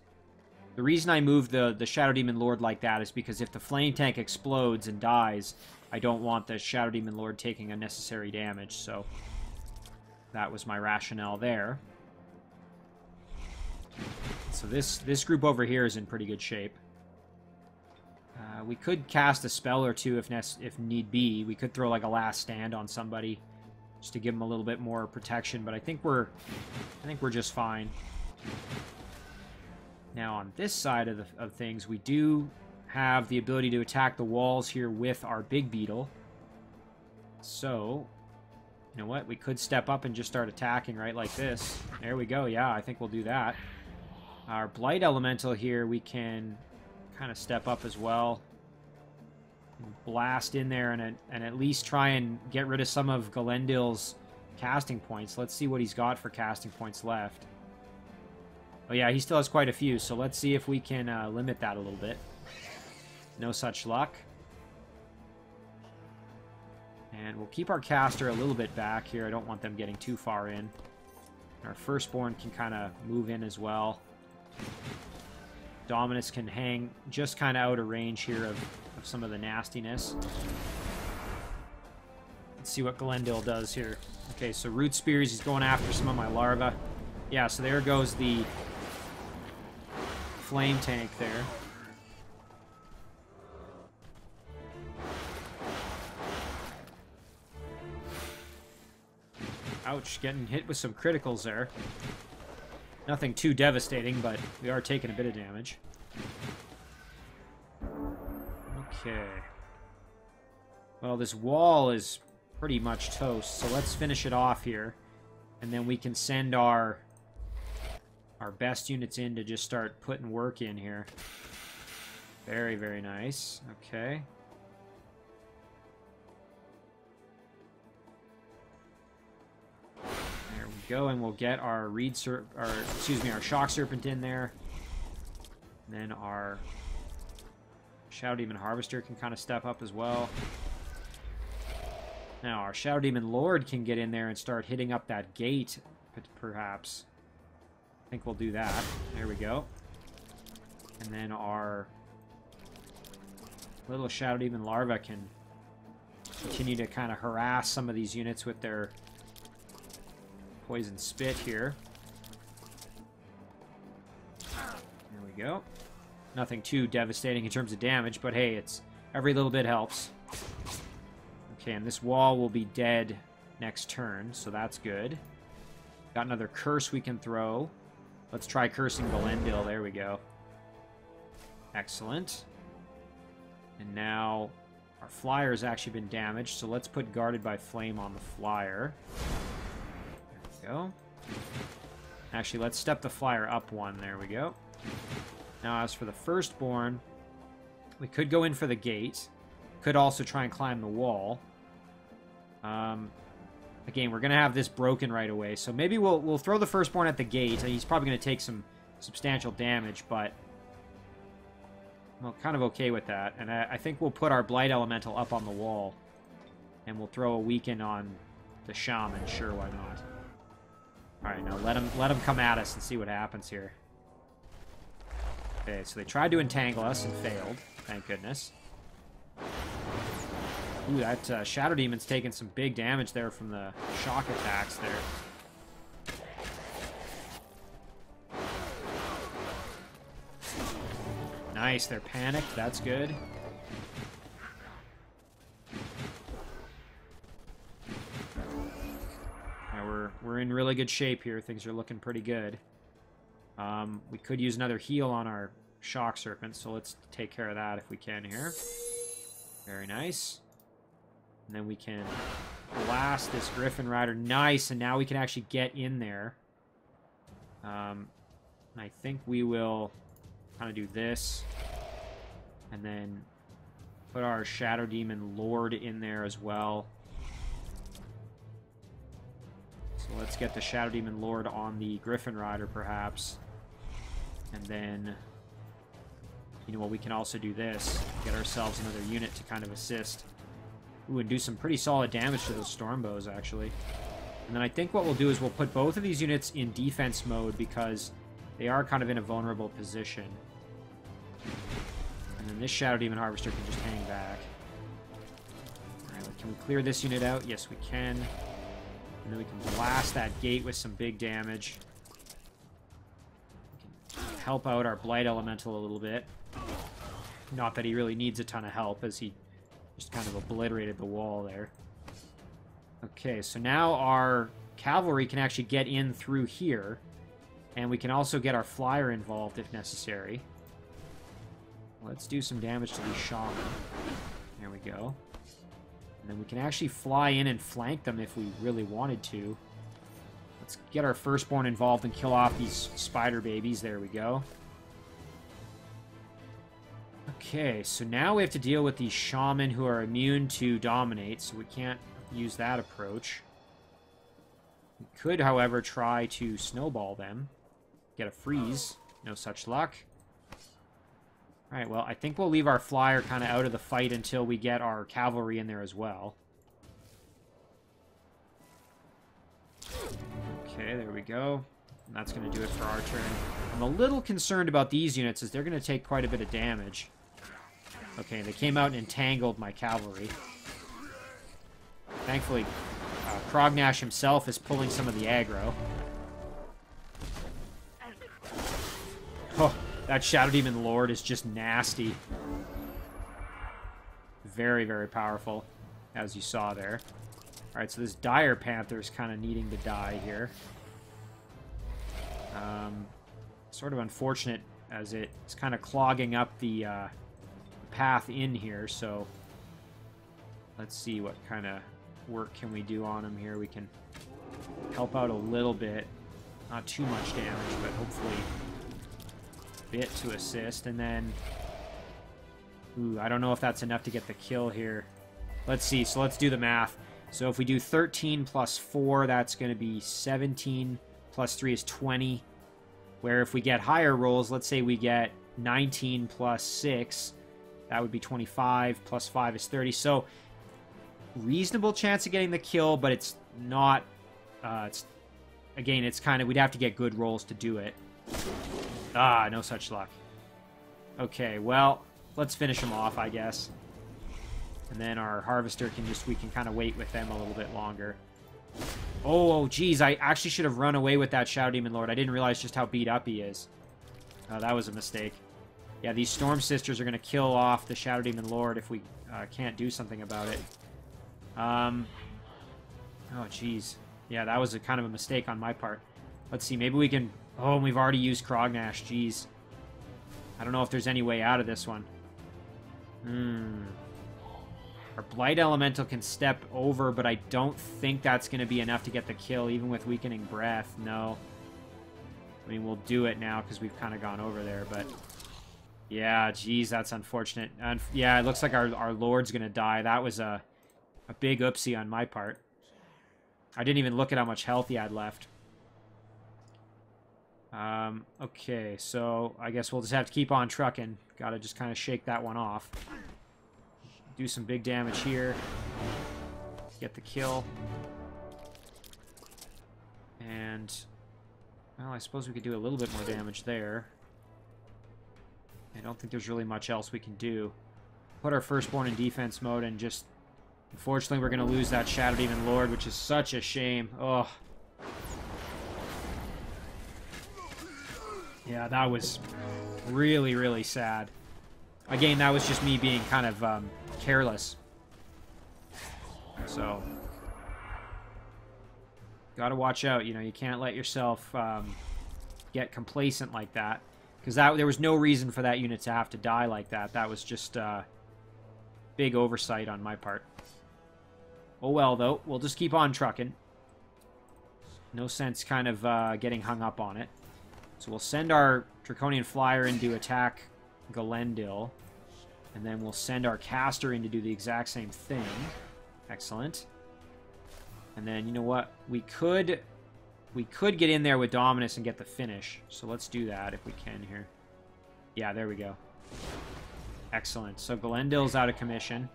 Speaker 1: The reason I moved the Shadow Demon Lord like that is because if the Flame Tank explodes and dies, I don't want the Shadow Demon Lord taking unnecessary damage. So that was my rationale there. So this group over here is in pretty good shape. We could cast a spell or two if need be. We could throw like a last stand on somebody just to give them a little bit more protection, but I think we're just fine. Now on this side of things, we do have the ability to attack the walls here with our Big Beetle. So, you know what? We could step up and just start attacking right like this. There we go. Yeah, I think we'll do that. Our Blight Elemental here, we can kind of step up as well. Blast in there and at least try and get rid of some of Galendil's casting points. Let's see what he's got for casting points left. Oh yeah, he still has quite a few, so let's see if we can limit that a little bit. No such luck. And we'll keep our caster a little bit back here. I don't want them getting too far in. Our Firstborn can kind of move in as well. Dominus can hang just kind of out of range here of some of the nastiness. Let's see what Galendil does here. Okay, so Root Spears, he's going after some of my larvae. Yeah, so there goes the flame tank there. Ouch, getting hit with some criticals there. Nothing too devastating, but we are taking a bit of damage. Okay. Well, this wall is pretty much toast, so let's finish it off here. And then we can send our best units in to just start putting work in here. Very, very nice. Okay. There we go, and we'll get our our Shock Serpent in there. And then our Shadow Demon Harvester can kind of step up as well. Now, our Shadow Demon Lord can get in there and start hitting up that gate, perhaps. I think we'll do that. There we go. And then our little Shadow Demon Larva can continue to kind of harass some of these units with their Poison Spit here. There we go. Nothing too devastating in terms of damage, but hey, it's every little bit helps. Okay, and this wall will be dead next turn, so that's good. Got another curse we can throw. Let's try cursing Galendil. There we go. Excellent. And now our flyer has actually been damaged, so let's put Guarded by Flame on the flyer. There we go. Actually, let's step the flyer up one. There we go. Now, as for the Firstborn, we could go in for the gate. Could also try and climb the wall. Again, we're going to have this broken right away, so maybe we'll throw the Firstborn at the gate. He's probably going to take some substantial damage, but I'm kind of okay with that. And I think we'll put our Blight Elemental up on the wall, and we'll throw a Weaken on the Shaman. Sure, why not? All right, now let him come at us and see what happens here. Okay, so they tried to entangle us and failed. Thank goodness. Ooh, that Shadow Demon's taking some big damage there from the shock attacks there. Nice, they're panicked. That's good. Now we're in really good shape here. Things are looking pretty good. We could use another heal on our Shock Serpent, so let's take care of that if we can here. Very nice. And then we can blast this Griffin Rider. Nice, and now we can actually get in there. I think we will kind of do this. And then put our Shadow Demon Lord in there as well. So let's get the Shadow Demon Lord on the Griffin Rider, perhaps. And then, you know what, we can also do this. Get ourselves another unit to kind of assist. Ooh, and do some pretty solid damage to those Stormbows, actually. And then I think what we'll do is we'll put both of these units in defense mode because they are kind of in a vulnerable position. And then this Shadow Demon Harvester can just hang back. Alright, can we clear this unit out? Yes, we can. And then we can blast that gate with some big damage. We can help out our Blight Elemental a little bit. Not that he really needs a ton of help, as he just kind of obliterated the wall there. Okay, so now our cavalry can actually get in through here. And we can also get our flyer involved if necessary. Let's do some damage to these shaman. There we go. And then we can actually fly in and flank them if we really wanted to. Let's get our Firstborn involved and kill off these spider babies. There we go. Okay, so now we have to deal with these shaman who are immune to dominate, so we can't use that approach. We could, however, try to snowball them. Get a freeze. No such luck. Alright, well, I think we'll leave our flyer kind of out of the fight until we get our cavalry in there as well. Okay, there we go. And that's going to do it for our turn. I'm a little concerned about these units, as they're going to take quite a bit of damage. Okay, they came out and entangled my cavalry. Thankfully, Crognash himself is pulling some of the aggro. Oh, that Shadow Demon Lord is just nasty. Very, very powerful, as you saw there. Alright, so this Dire Panther is kind of needing to die here. Sort of unfortunate, as it's kind of clogging up the path in here, so let's see what kind of work can we do on him here. We can help out a little bit. Not too much damage, but hopefully a bit to assist. And then, ooh, I don't know if that's enough to get the kill here. Let's see, so let's do the math. So if we do 13 plus 4, that's going to be 17, plus 3 is 20. Where if we get higher rolls, let's say we get 19 plus 6, that would be 25, plus 5 is 30. So, reasonable chance of getting the kill, but it's not, again, it's kind of, we'd have to get good rolls to do it. Ah, no such luck. Okay, well, let's finish him off, I guess. And then our Harvester can just, we can kind of wait with them a little bit longer. Oh, geez, I actually should have run away with that Shadow Demon Lord. I didn't realize just how beat up he is. Oh, that was a mistake. Yeah, these Storm Sisters are going to kill off the Shadow Demon Lord if we can't do something about it. Oh, geez. Yeah, that was a kind of a mistake on my part. Let's see, maybe we can... Oh, and we've already used Crognash, geez. I don't know if there's any way out of this one. Our Blight Elemental can step over, but I don't think that's going to be enough to get the kill, even with Weakening Breath. No. I mean, we'll do it now because we've kind of gone over there, but... Yeah, geez, that's unfortunate. Yeah, it looks like our Lord's going to die. That was a big oopsie on my part. I didn't even look at how much health he had left. Okay, so I guess we'll just have to keep on trucking. Gotta just kind of shake that one off. Do some big damage here. Get the kill. And, well, I suppose we could do a little bit more damage there. I don't think there's really much else we can do. Put our Firstborn in defense mode and just... Unfortunately, we're going to lose that Shadow Demon Lord, which is such a shame. Oh. Yeah, that was really, really sad. Again, that was just me being kind of careless. So, gotta watch out. You know, you can't let yourself get complacent like that. Because there was no reason for that unit to have to die like that. That was just big oversight on my part. Oh well, though. We'll just keep on trucking. No sense kind of getting hung up on it. So we'll send our Draconian Flyer in to attack Galendil. And then we'll send our Caster in to do the exact same thing. Excellent. And then, you know what? We could get in there with Dominus and get the finish. So let's do that if we can here. Yeah, there we go. Excellent. So Galendil's out of commission.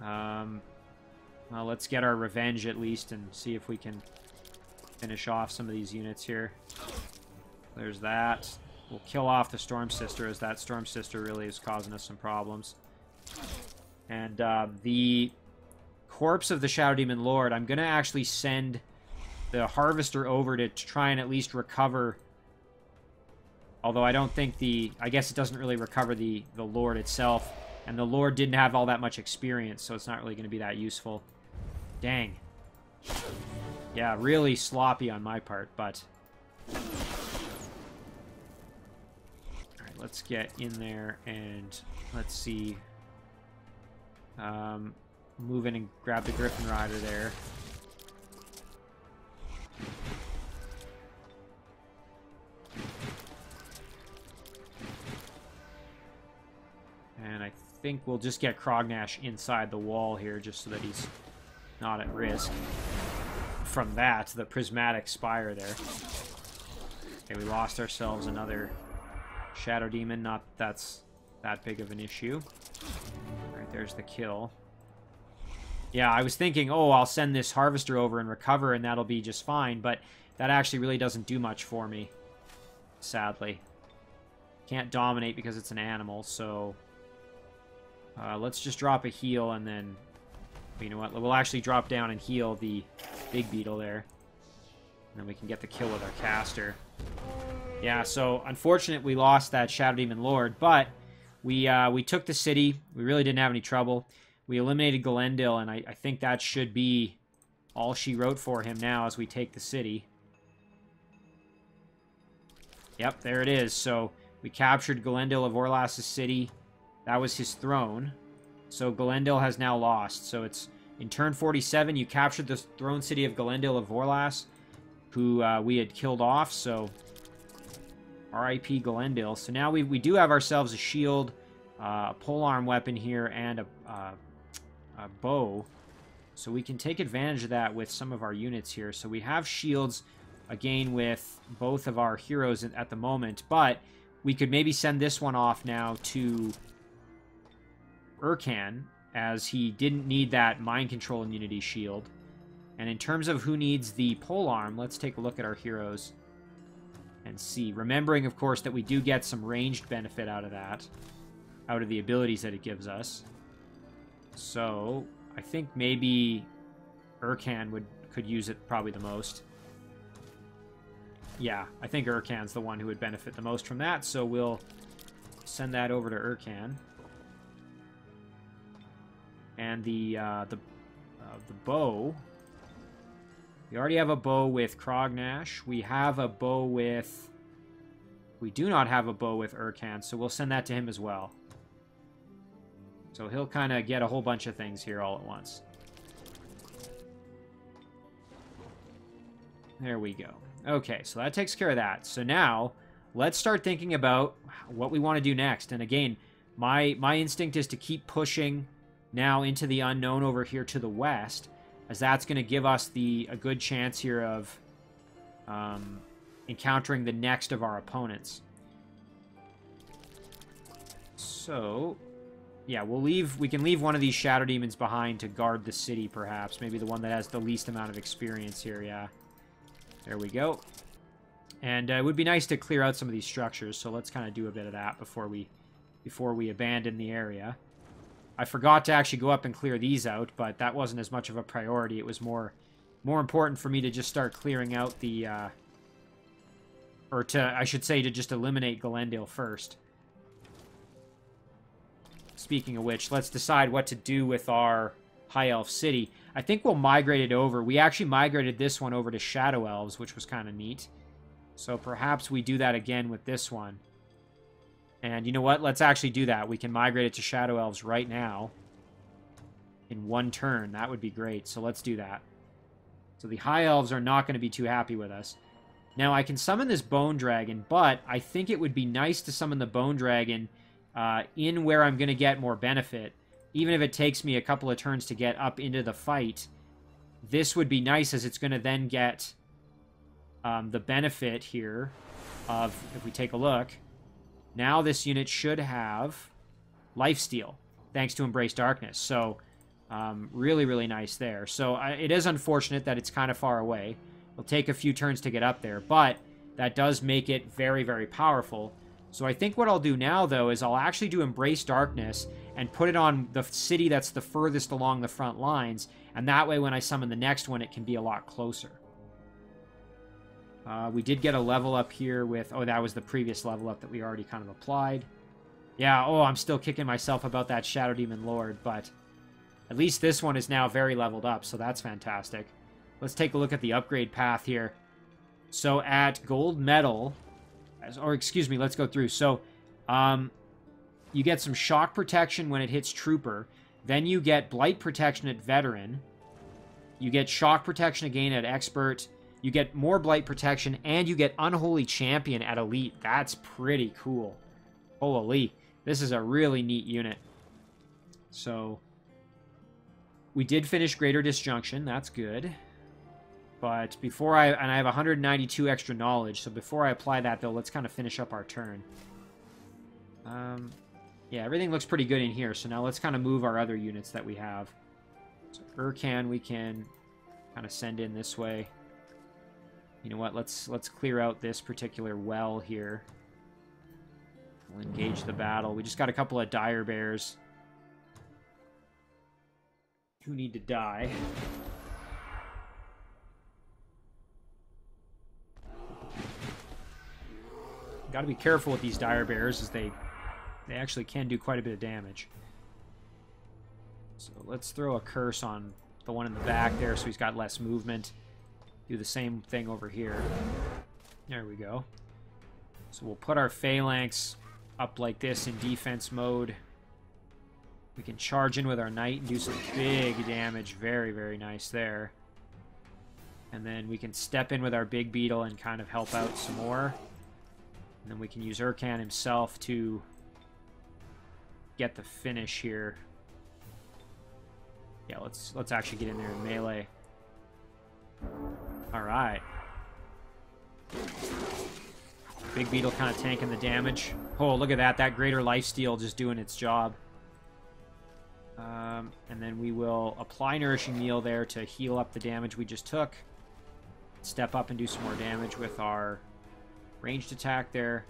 Speaker 1: Well, let's get our revenge at least and see if we can finish off some of these units here. There's that. We'll kill off the Storm Sister, as that Storm Sister really is causing us some problems. And the corpse of the Shadow Demon Lord, I'm going to actually send the Harvester over to try and at least recover. Although I don't think I guess it doesn't really recover the Lord itself. And the Lord didn't have all that much experience, so it's not really going to be that useful. Dang. Yeah, really sloppy on my part, but... Alright, let's get in there and let's see. Move in and grab the Griffin Rider there. And I think we'll just get Crognash inside the wall here just so that he's not at risk. From that, the Prismatic Spire there. Okay, we lost ourselves another Shadow Demon. Not that's that big of an issue. Alright, there's the kill. Yeah, I was thinking, oh, I'll send this Harvester over and recover and that'll be just fine, but that actually really doesn't do much for me, sadly. Can't dominate because it's an animal, so... let's just drop a heal and then But you know what? We'll actually drop down and heal the big beetle there. And then we can get the kill with our caster. Yeah, so unfortunate we lost that Shadow Demon Lord, but we took the city. We really didn't have any trouble. We eliminated Galendil, and I think that should be all she wrote for him now as we take the city. Yep, there it is. So we captured Galendil of Orlas's city. That was his throne. So Galendil has now lost. So it's in turn 47, you captured the throne city of Galendil of Orlas, who we had killed off. So R.I.P. Galendil. So now we do have ourselves a shield, a polearm weapon here, and a bow. So we can take advantage of that with some of our units here. So we have shields, again, with both of our heroes at the moment. But we could maybe send this one off now to Urkan, as he didn't need that mind control immunity shield. And in terms of who needs the polearm, let's take a look at our heroes and see. Remembering, of course, that we do get some ranged benefit out of that, out of the abilities that it gives us. So I think maybe Urkan could use it probably the most. Yeah, I think Urkan's the one who would benefit the most from that, so we'll send that over to Urkan. And the bow. We already have a bow with Crognash. We have a bow with... We do not have a bow with Urkan, so we'll send that to him as well. So he'll kind of get a whole bunch of things here all at once. There we go. Okay, so that takes care of that. So now, let's start thinking about what we want to do next. And again, my instinct is to keep pushing now into the unknown over here to the west, as that's going to give us a good chance here of encountering the next of our opponents. So, yeah, we can leave one of these Shadow Demons behind to guard the city, perhaps. Maybe the one that has the least amount of experience here, yeah. There we go. And it would be nice to clear out some of these structures, so let's kind of do a bit of that before we abandon the area. I forgot to actually go up and clear these out, but that wasn't as much of a priority. It was more important for me to just start clearing out the... I should say, to just eliminate Galendil first. Speaking of which, let's decide what to do with our High Elf City. I think we'll migrate it over. We actually migrated this one over to Shadow Elves, which was kind of neat. So perhaps we do that again with this one. And you know what? Let's actually do that. We can migrate it to Shadow Elves right now. In one turn. That would be great. So let's do that. So the High Elves are not going to be too happy with us. Now, I can summon this Bone Dragon, but I think it would be nice to summon the Bone Dragon in where I'm going to get more benefit. Even if it takes me a couple of turns to get up into the fight, this would be nice, as it's going to then get the benefit here of, if we take a look, now this unit should have lifesteal, thanks to Embrace Darkness. So, really, really nice there. So, it is unfortunate that it's kind of far away. It'll take a few turns to get up there, but that does make it very, very powerful. So I think what I'll do now, though, is I'll actually do Embrace Darkness and put it on the city that's the furthest along the front lines, and that way when I summon the next one, it can be a lot closer. We did get a level up here with... Oh, that was the previous level up that we already kind of applied. Yeah, oh, I'm still kicking myself about that Shadow Demon Lord, but at least this one is now very leveled up, so that's fantastic. Let's take a look at the upgrade path here. So at Gold Medal... Or, excuse me, let's go through. So, you get some Shock Protection when it hits Trooper. Then you get Blight Protection at Veteran. You get Shock Protection again at Expert. You get more Blight Protection, and you get Unholy Champion at Elite. That's pretty cool. Holy. This is a really neat unit. So, we did finish Greater Disjunction. That's good. But before I have 192 extra knowledge, so before I apply that, though, let's kind of finish up our turn. Yeah, everything looks pretty good in here, so now let's kind of move our other units that we have. So Urkan we can kind of send in this way. You know what, let's clear out this particular well here. We'll engage the battle. We just got a couple of Dire Bears. who need to die. Got to be careful with these dire bears, as they actually can do quite a bit of damage. So let's throw a curse on the one in the back there so he's got less movement. Do the same thing over here. There we go. So we'll put our phalanx up like this in defense mode. We can charge in with our knight and do some big damage. Very, very nice there. And then we can step in with our big beetle and kind of help out some more. And then we can use Urkan himself to get the finish here. Yeah, let's actually get in there in melee. All right. Big beetle kind of tanking the damage. Oh, look at that. That greater lifesteal just doing its job. And then we will apply Nourishing Meal there to heal up the damage we just took. Step up and do some more damage with our ranged attack there.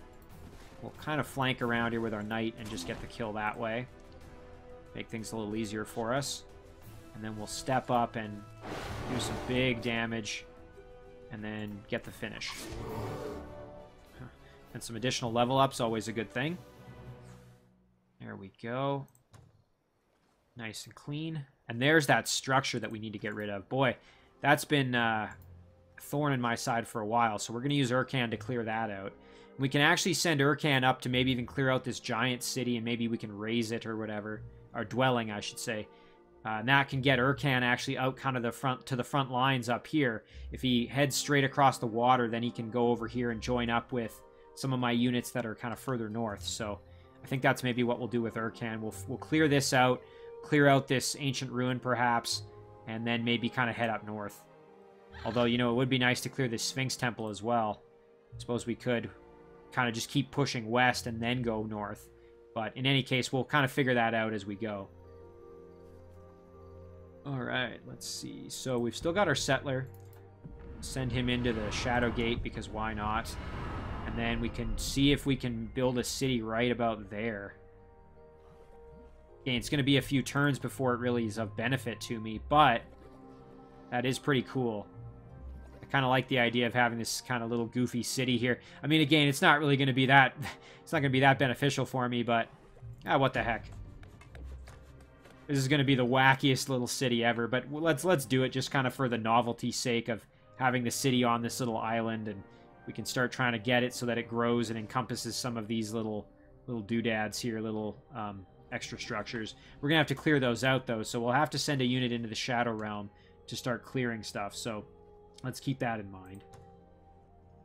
Speaker 1: We'll kind of flank around here with our knight and just get the kill that way. Make things a little easier for us. And then we'll step up and do some big damage. And then get the finish. And some additional level ups, always a good thing. There we go. Nice and clean. And there's that structure that we need to get rid of. Boy, that's been a thorn in my side for a while. So we're going to use Urkan to clear that out. We can actually send Urkan up to maybe even clear out this giant city, and maybe we can raise it or whatever. Or dwelling, I should say. And that can get Urkan actually out kind of the front lines up here. If he heads straight across the water, then he can go over here and join up with some of my units that are kind of further north. So I think that's maybe what we'll do with Urkan. We'll clear this out, clear out this ancient ruin perhaps, and then maybe kind of head up north. Although, you know, it would be nice to clear this Sphinx Temple as well. I suppose we could kind of just keep pushing west and then go north. But in any case, we'll kind of figure that out as we go. Alright, let's see. So we've still got our settler. Send him into the Shadow Gate, because why not? And then we can see if we can build a city right about there. Again, it's going to be a few turns before it really is of benefit to me, but that is pretty cool. I kind of like the idea of having this kind of little goofy city here. I mean, again, it's not really going to be that... It's not going to be that beneficial for me, but... what the heck. This is going to be the wackiest little city ever, but let's do it just kind of for the novelty's sake of having the city on this little island, and we can start trying to get it so that it grows and encompasses some of these little doodads here, little extra structures. We're going to have to clear those out, though, so we'll have to send a unit into the Shadow Realm to start clearing stuff, so let's keep that in mind.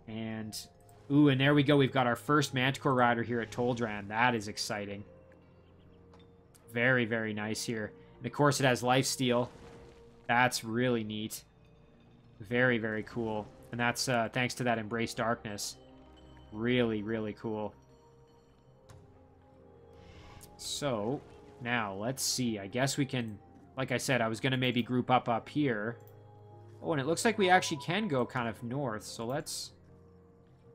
Speaker 1: And, ooh, and there we go. We've got our first Manticore Rider here at Toldran. That is exciting. Very, very nice here. And of course, it has lifesteal. That's really neat. Very, very cool. And that's thanks to that Embrace Darkness. Really, really cool. So, now, let's see. I guess we can... Like I said, I was going to maybe group up here. Oh, and it looks like we actually can go kind of north. So let's...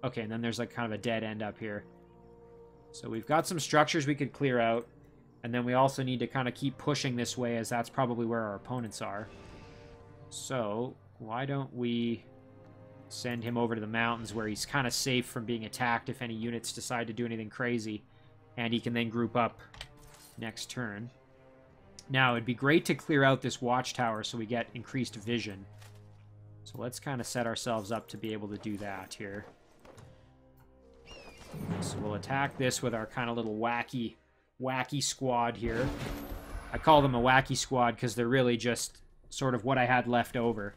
Speaker 1: Okay, and then there's like kind of a dead end up here. So we've got some structures we could clear out. And then we also need to kind of keep pushing this way, as that's probably where our opponents are. So, why don't we send him over to the mountains where he's kind of safe from being attacked if any units decide to do anything crazy. And he can then group up next turn. Now, it'd be great to clear out this watchtower so we get increased vision. So let's kind of set ourselves up to be able to do that here. So we'll attack this with our kind of little wacky squad here. I call them a wacky squad because they're really just sort of what I had left over.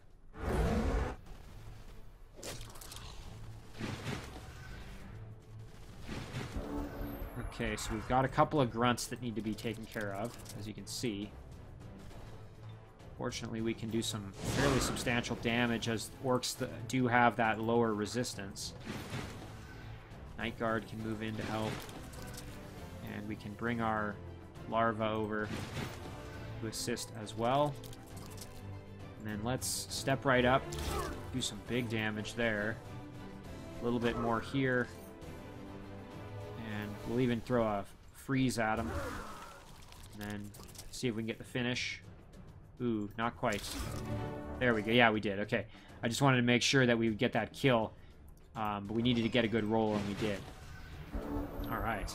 Speaker 1: Okay, so we've got a couple of grunts that need to be taken care of, as you can see. Fortunately, we can do some fairly substantial damage, as orcs do have that lower resistance. Night Guard can move in to help. And we can bring our larva over to assist as well. And then let's step right up, do some big damage there. A little bit more here. And we'll even throw a freeze at him. And then see if we can get the finish. Ooh, not quite. There we go. Yeah, we did. Okay. I just wanted to make sure that we would get that kill. But we needed to get a good roll, and we did. All right.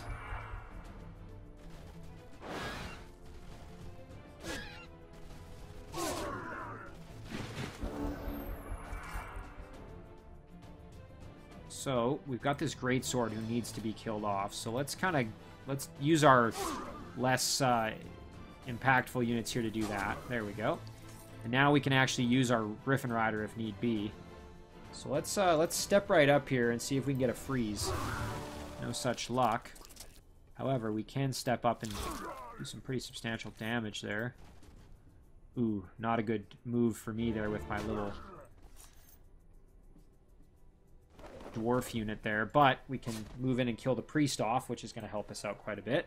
Speaker 1: So, we've got this greatsword who needs to be killed off. So let's use our less impactful units here to do that. There we go. And now we can actually use our Griffin Rider if need be. So let's step right up here and see if we can get a freeze. No such luck. However, we can step up and do some pretty substantial damage there. Ooh, not a good move for me there with my little dwarf unit there, but we can move in and kill the priest off, which is going to help us out quite a bit.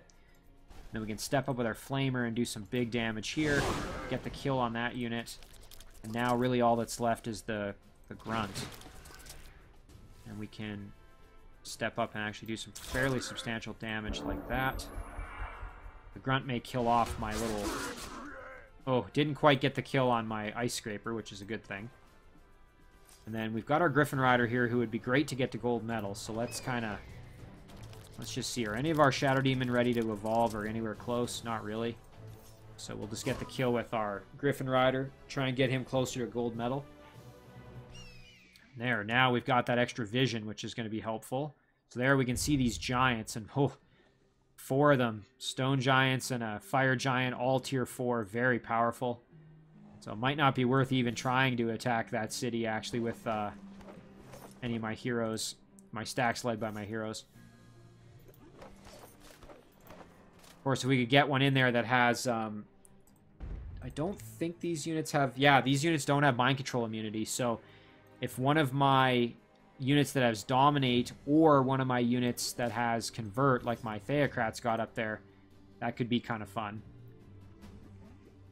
Speaker 1: Then we can step up with our flamer and do some big damage here, get the kill on that unit, and now really all that's left is the grunt. And we can step up and actually do some fairly substantial damage like that. The grunt may kill off my little... Oh, didn't quite get the kill on my ice scraper, which is a good thing. And then we've got our Griffin Rider here, who would be great to get to gold medal. So let's just see. Are any of our Shadow Demon ready to evolve or anywhere close? Not really. So we'll just get the kill with our Griffin Rider. Try and get him closer to gold medal. There, now we've got that extra vision, which is going to be helpful. So there we can see these giants, and 4 of them. Stone giants and a fire giant, all tier 4, very powerful. So it might not be worth even trying to attack that city, actually, with any of my heroes. My stacks led by my heroes. Of course, if we could get one in there that has... I don't think these units have... Yeah, these units don't have mind control immunity. So if one of my units that has Dominate or one of my units that has Convert, like my Theocrats got up there, that could be kind of fun.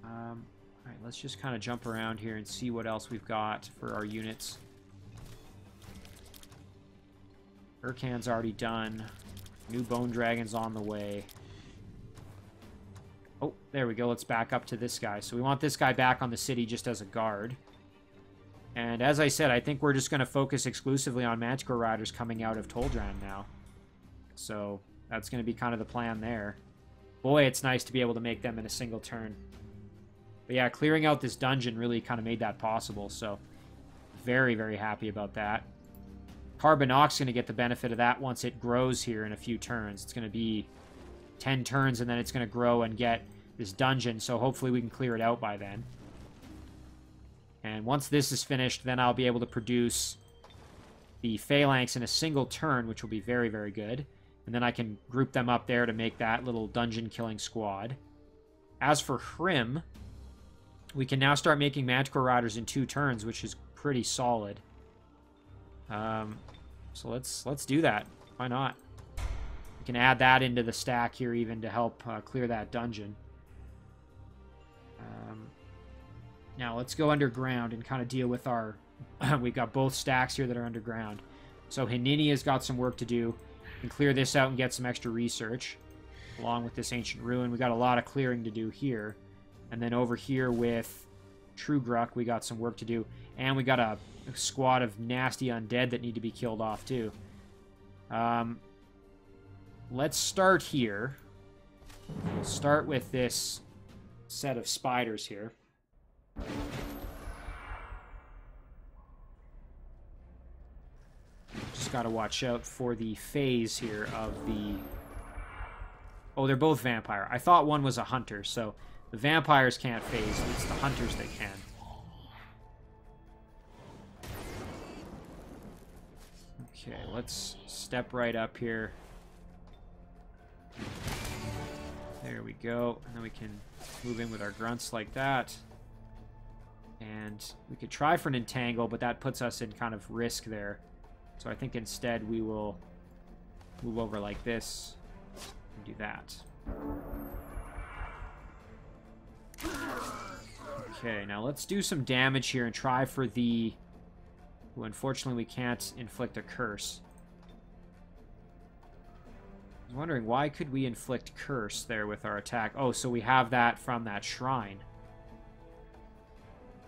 Speaker 1: Alright, let's just kind of jump around here and see what else we've got for our units. Urkan's already done. New Bone Dragon's on the way. Oh, there we go. Let's back up to this guy. So we want this guy back on the city just as a guard. And as I said, I think we're just going to focus exclusively on Manticore Riders coming out of Toldran now. So that's going to be kind of the plan there. Boy, it's nice to be able to make them in a single turn. But yeah, clearing out this dungeon really kind of made that possible. So very, very happy about that. Carbonoc's going to get the benefit of that once it grows here in a few turns. It's going to be 10 turns, and then it's going to grow and get this dungeon. So hopefully we can clear it out by then. And once this is finished, then I'll be able to produce the Phalanx in a single turn, which will be very, very good. And then I can group them up there to make that little dungeon-killing squad. As for Hrim, we can now start making Manticore Riders in 2 turns, which is pretty solid. So let's do that. Why not? We can add that into the stack here even to help clear that dungeon. Now let's go underground and kind of deal with our... We've got both stacks here that are underground. So Haninia's got some work to do. And clear this out and get some extra research. Along with this Ancient Ruin. We got a lot of clearing to do here. And then over here with True Gruck, we got some work to do. And we got a squad of nasty undead that need to be killed off too. Let's start here. We'll start with this set of spiders here. Just gotta watch out for the phase here of the... Oh, they're both vampire. I thought one was a hunter, so the vampires can't phase. It's the hunters that can. Okay, let's step right up here. There we go. And then we can move in with our grunts like that. And we could try for an entangle, but that puts us in kind of risk there. So I think instead we will move over like this and do that. Okay, now let's do some damage here and try for the... Well, unfortunately, we can't inflict a curse. I was wondering, why could we inflict curse there with our attack? Oh, so we have that from that shrine.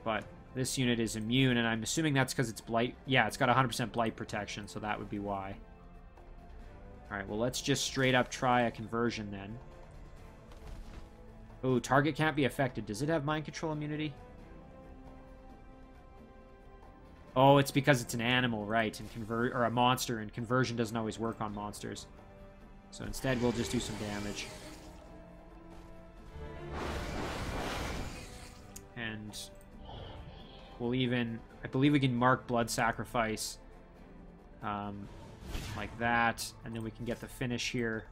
Speaker 1: But this unit is immune, and I'm assuming that's because it's blight. Yeah, it's got 100% blight protection, so that would be why. Alright, well, let's just straight up try a conversion then. Oh, target can't be affected. Does it have mind control immunity? Oh, it's because it's an animal, right? And or a monster, and conversion doesn't always work on monsters. So instead, we'll just do some damage. And we'll even... I believe we can mark Blood Sacrifice like that, and then we can get the finish here.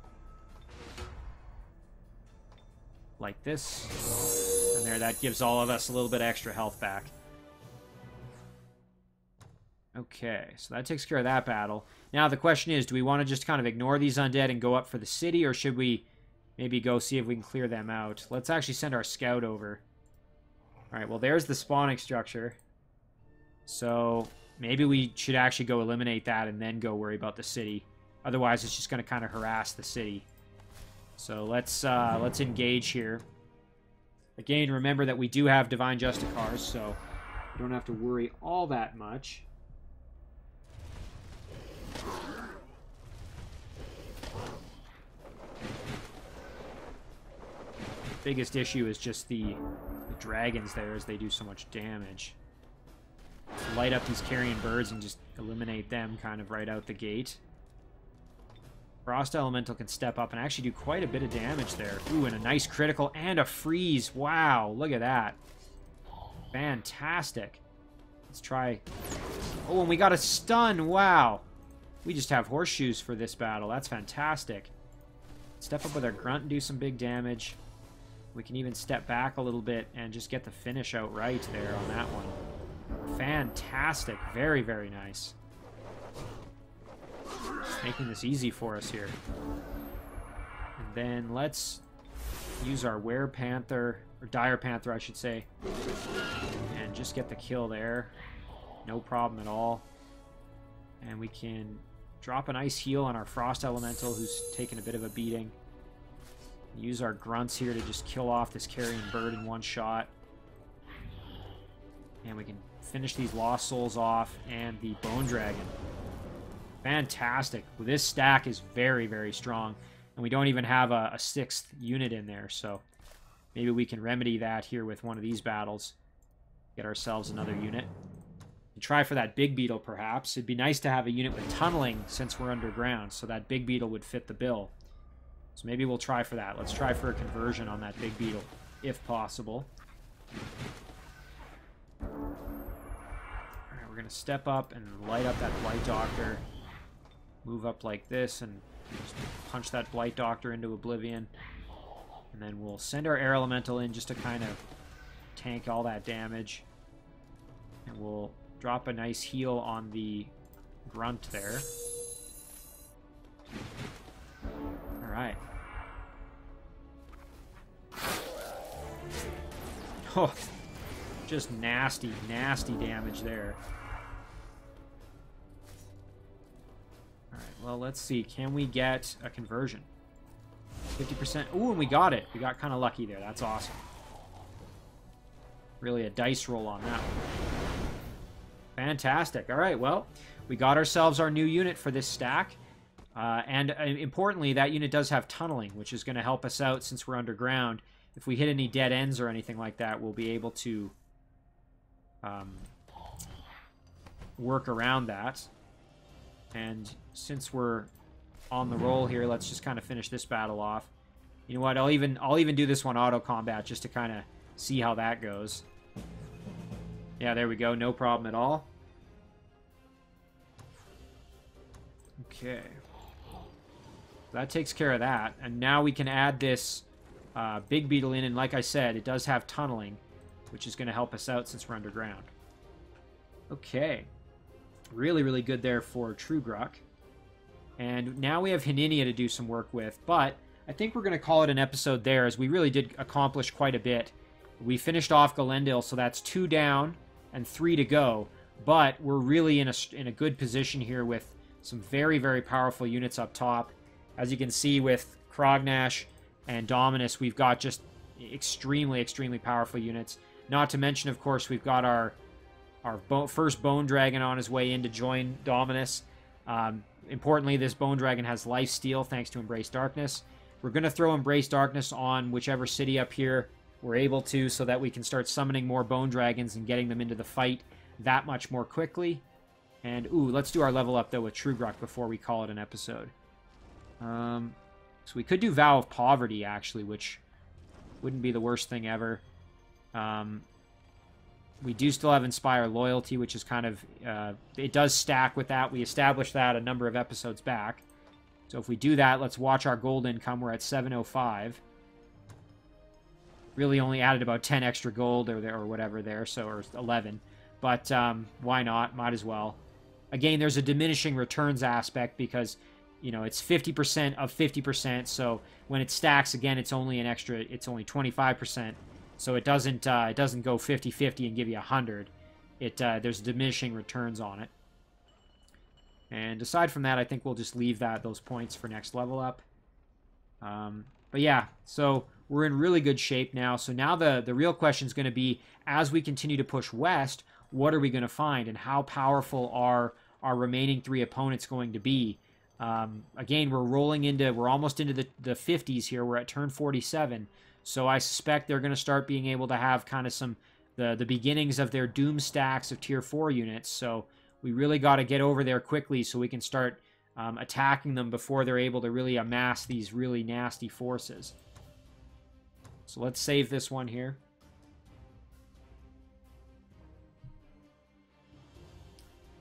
Speaker 1: Like this. And there, that gives all of us a little bit extra health back. Okay, so that takes care of that battle. Now the question is, do we want to just kind of ignore these undead and go up for the city, or should we maybe go see if we can clear them out? Let's actually send our scout over. Alright, well there's the spawning structure. So maybe we should actually go eliminate that and then go worry about the city. Otherwise it's just going to kind of harass the city. So let's engage here. Again, remember that we do have Divine Justicars, so we don't have to worry all that much. Biggest issue is just the dragons there, as they do so much damage. Light up these carrion birds and just eliminate them kind of right out the gate. Frost Elemental can step up and actually do quite a bit of damage there. Ooh, and a nice critical and a freeze. Wow, look at that. Fantastic. Let's try... Oh, and we got a stun. Wow. We just have horseshoes for this battle. That's fantastic. Step up with our grunt and do some big damage. We can even step back a little bit and just get the finish out right there on that one. Fantastic. Very, very nice. Making this easy for us here. And then let's use our Were-Panther, or Dire-Panther I should say, and just get the kill there. No problem at all. And we can drop an ice heal on our Frost Elemental, who's taken a bit of a beating. Use our grunts here to just kill off this carrion bird in one shot. And we can finish these Lost Souls off and the Bone Dragon. Fantastic. Well, this stack is very, very strong. And we don't even have a sixth unit in there, so maybe we can remedy that here with one of these battles. Get ourselves another unit. And try for that big beetle, perhaps. It'd be nice to have a unit with tunneling since we're underground, so that big beetle would fit the bill. So maybe we'll try for that. Let's try for a conversion on that big beetle, if possible. Alright, we're going to step up and light up that Blight Doctor. Move up like this and just punch that Blight Doctor into oblivion. And then we'll send our Air Elemental in just to kind of tank all that damage. And we'll drop a nice heal on the Grunt there. Alright. Oh, just nasty, nasty damage there. Alright, well, let's see. Can we get a conversion? 50%. Ooh, and we got it. We got kind of lucky there. That's awesome. Really a dice roll on that one. Fantastic. Alright, well, we got ourselves our new unit for this stack. And importantly, that unit does have tunneling, which is going to help us out since we're underground. If we hit any dead ends or anything like that, we'll be able to work around that. And since we're on the roll here, let's just kind of finish this battle off. You know what? I'll even do this one auto combat just to kind of see how that goes. Yeah, there we go. No problem at all. Okay. That takes care of that. And now we can add this big beetle in. And like I said, it does have tunneling, which is going to help us out since we're underground. Okay. Really, really good there for True Gruck. And now we have Haninia to do some work with. But I think we're going to call it an episode there, as we really did accomplish quite a bit. We finished off Galendil, so that's 2 down and 3 to go. But we're really in a good position here with some very, very powerful units up top. As you can see with Crognash and Dominus, we've got just extremely, extremely powerful units. Not to mention, of course, we've got our first Bone Dragon on his way in to join Dominus. Importantly, this Bone Dragon has lifesteal thanks to Embrace Darkness. We're going to throw Embrace Darkness on whichever city up here we're able to, so that we can start summoning more Bone Dragons and getting them into the fight that much more quickly. And, ooh, let's do our level up, though, with Trugruk before we call it an episode. So we could do Vow of Poverty, actually, which wouldn't be the worst thing ever. We do still have Inspire Loyalty, which is kind of... it does stack with that. We established that a number of episodes back. So if we do that, let's watch our gold income. We're at 705. Really only added about 10 extra gold or whatever there, so, or 11. But why not? Might as well. Again, there's a diminishing returns aspect because, you know, it's 50% of 50%. So when it stacks again, it's only an extra. It's only 25%. So it doesn't go 50-50 and give you 100. There's diminishing returns on it. And aside from that, I think we'll just leave those points for next level up. But yeah, so we're in really good shape now. So now the real question is going to be, as we continue to push west, what are we going to find, and how powerful are our remaining 3 opponents going to be? Again, we're almost into the 50s here. We're at turn 47. So I suspect they're going to start being able to have kind of the beginnings of their doom stacks of tier 4 units. So we really got to get over there quickly so we can start attacking them before they're able to really amass these really nasty forces. So let's save this one here.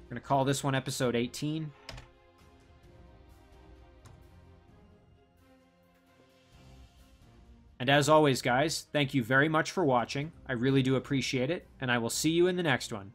Speaker 1: We're going to call this one episode 18. And as always, guys, thank you very much for watching. I really do appreciate it, and I will see you in the next one.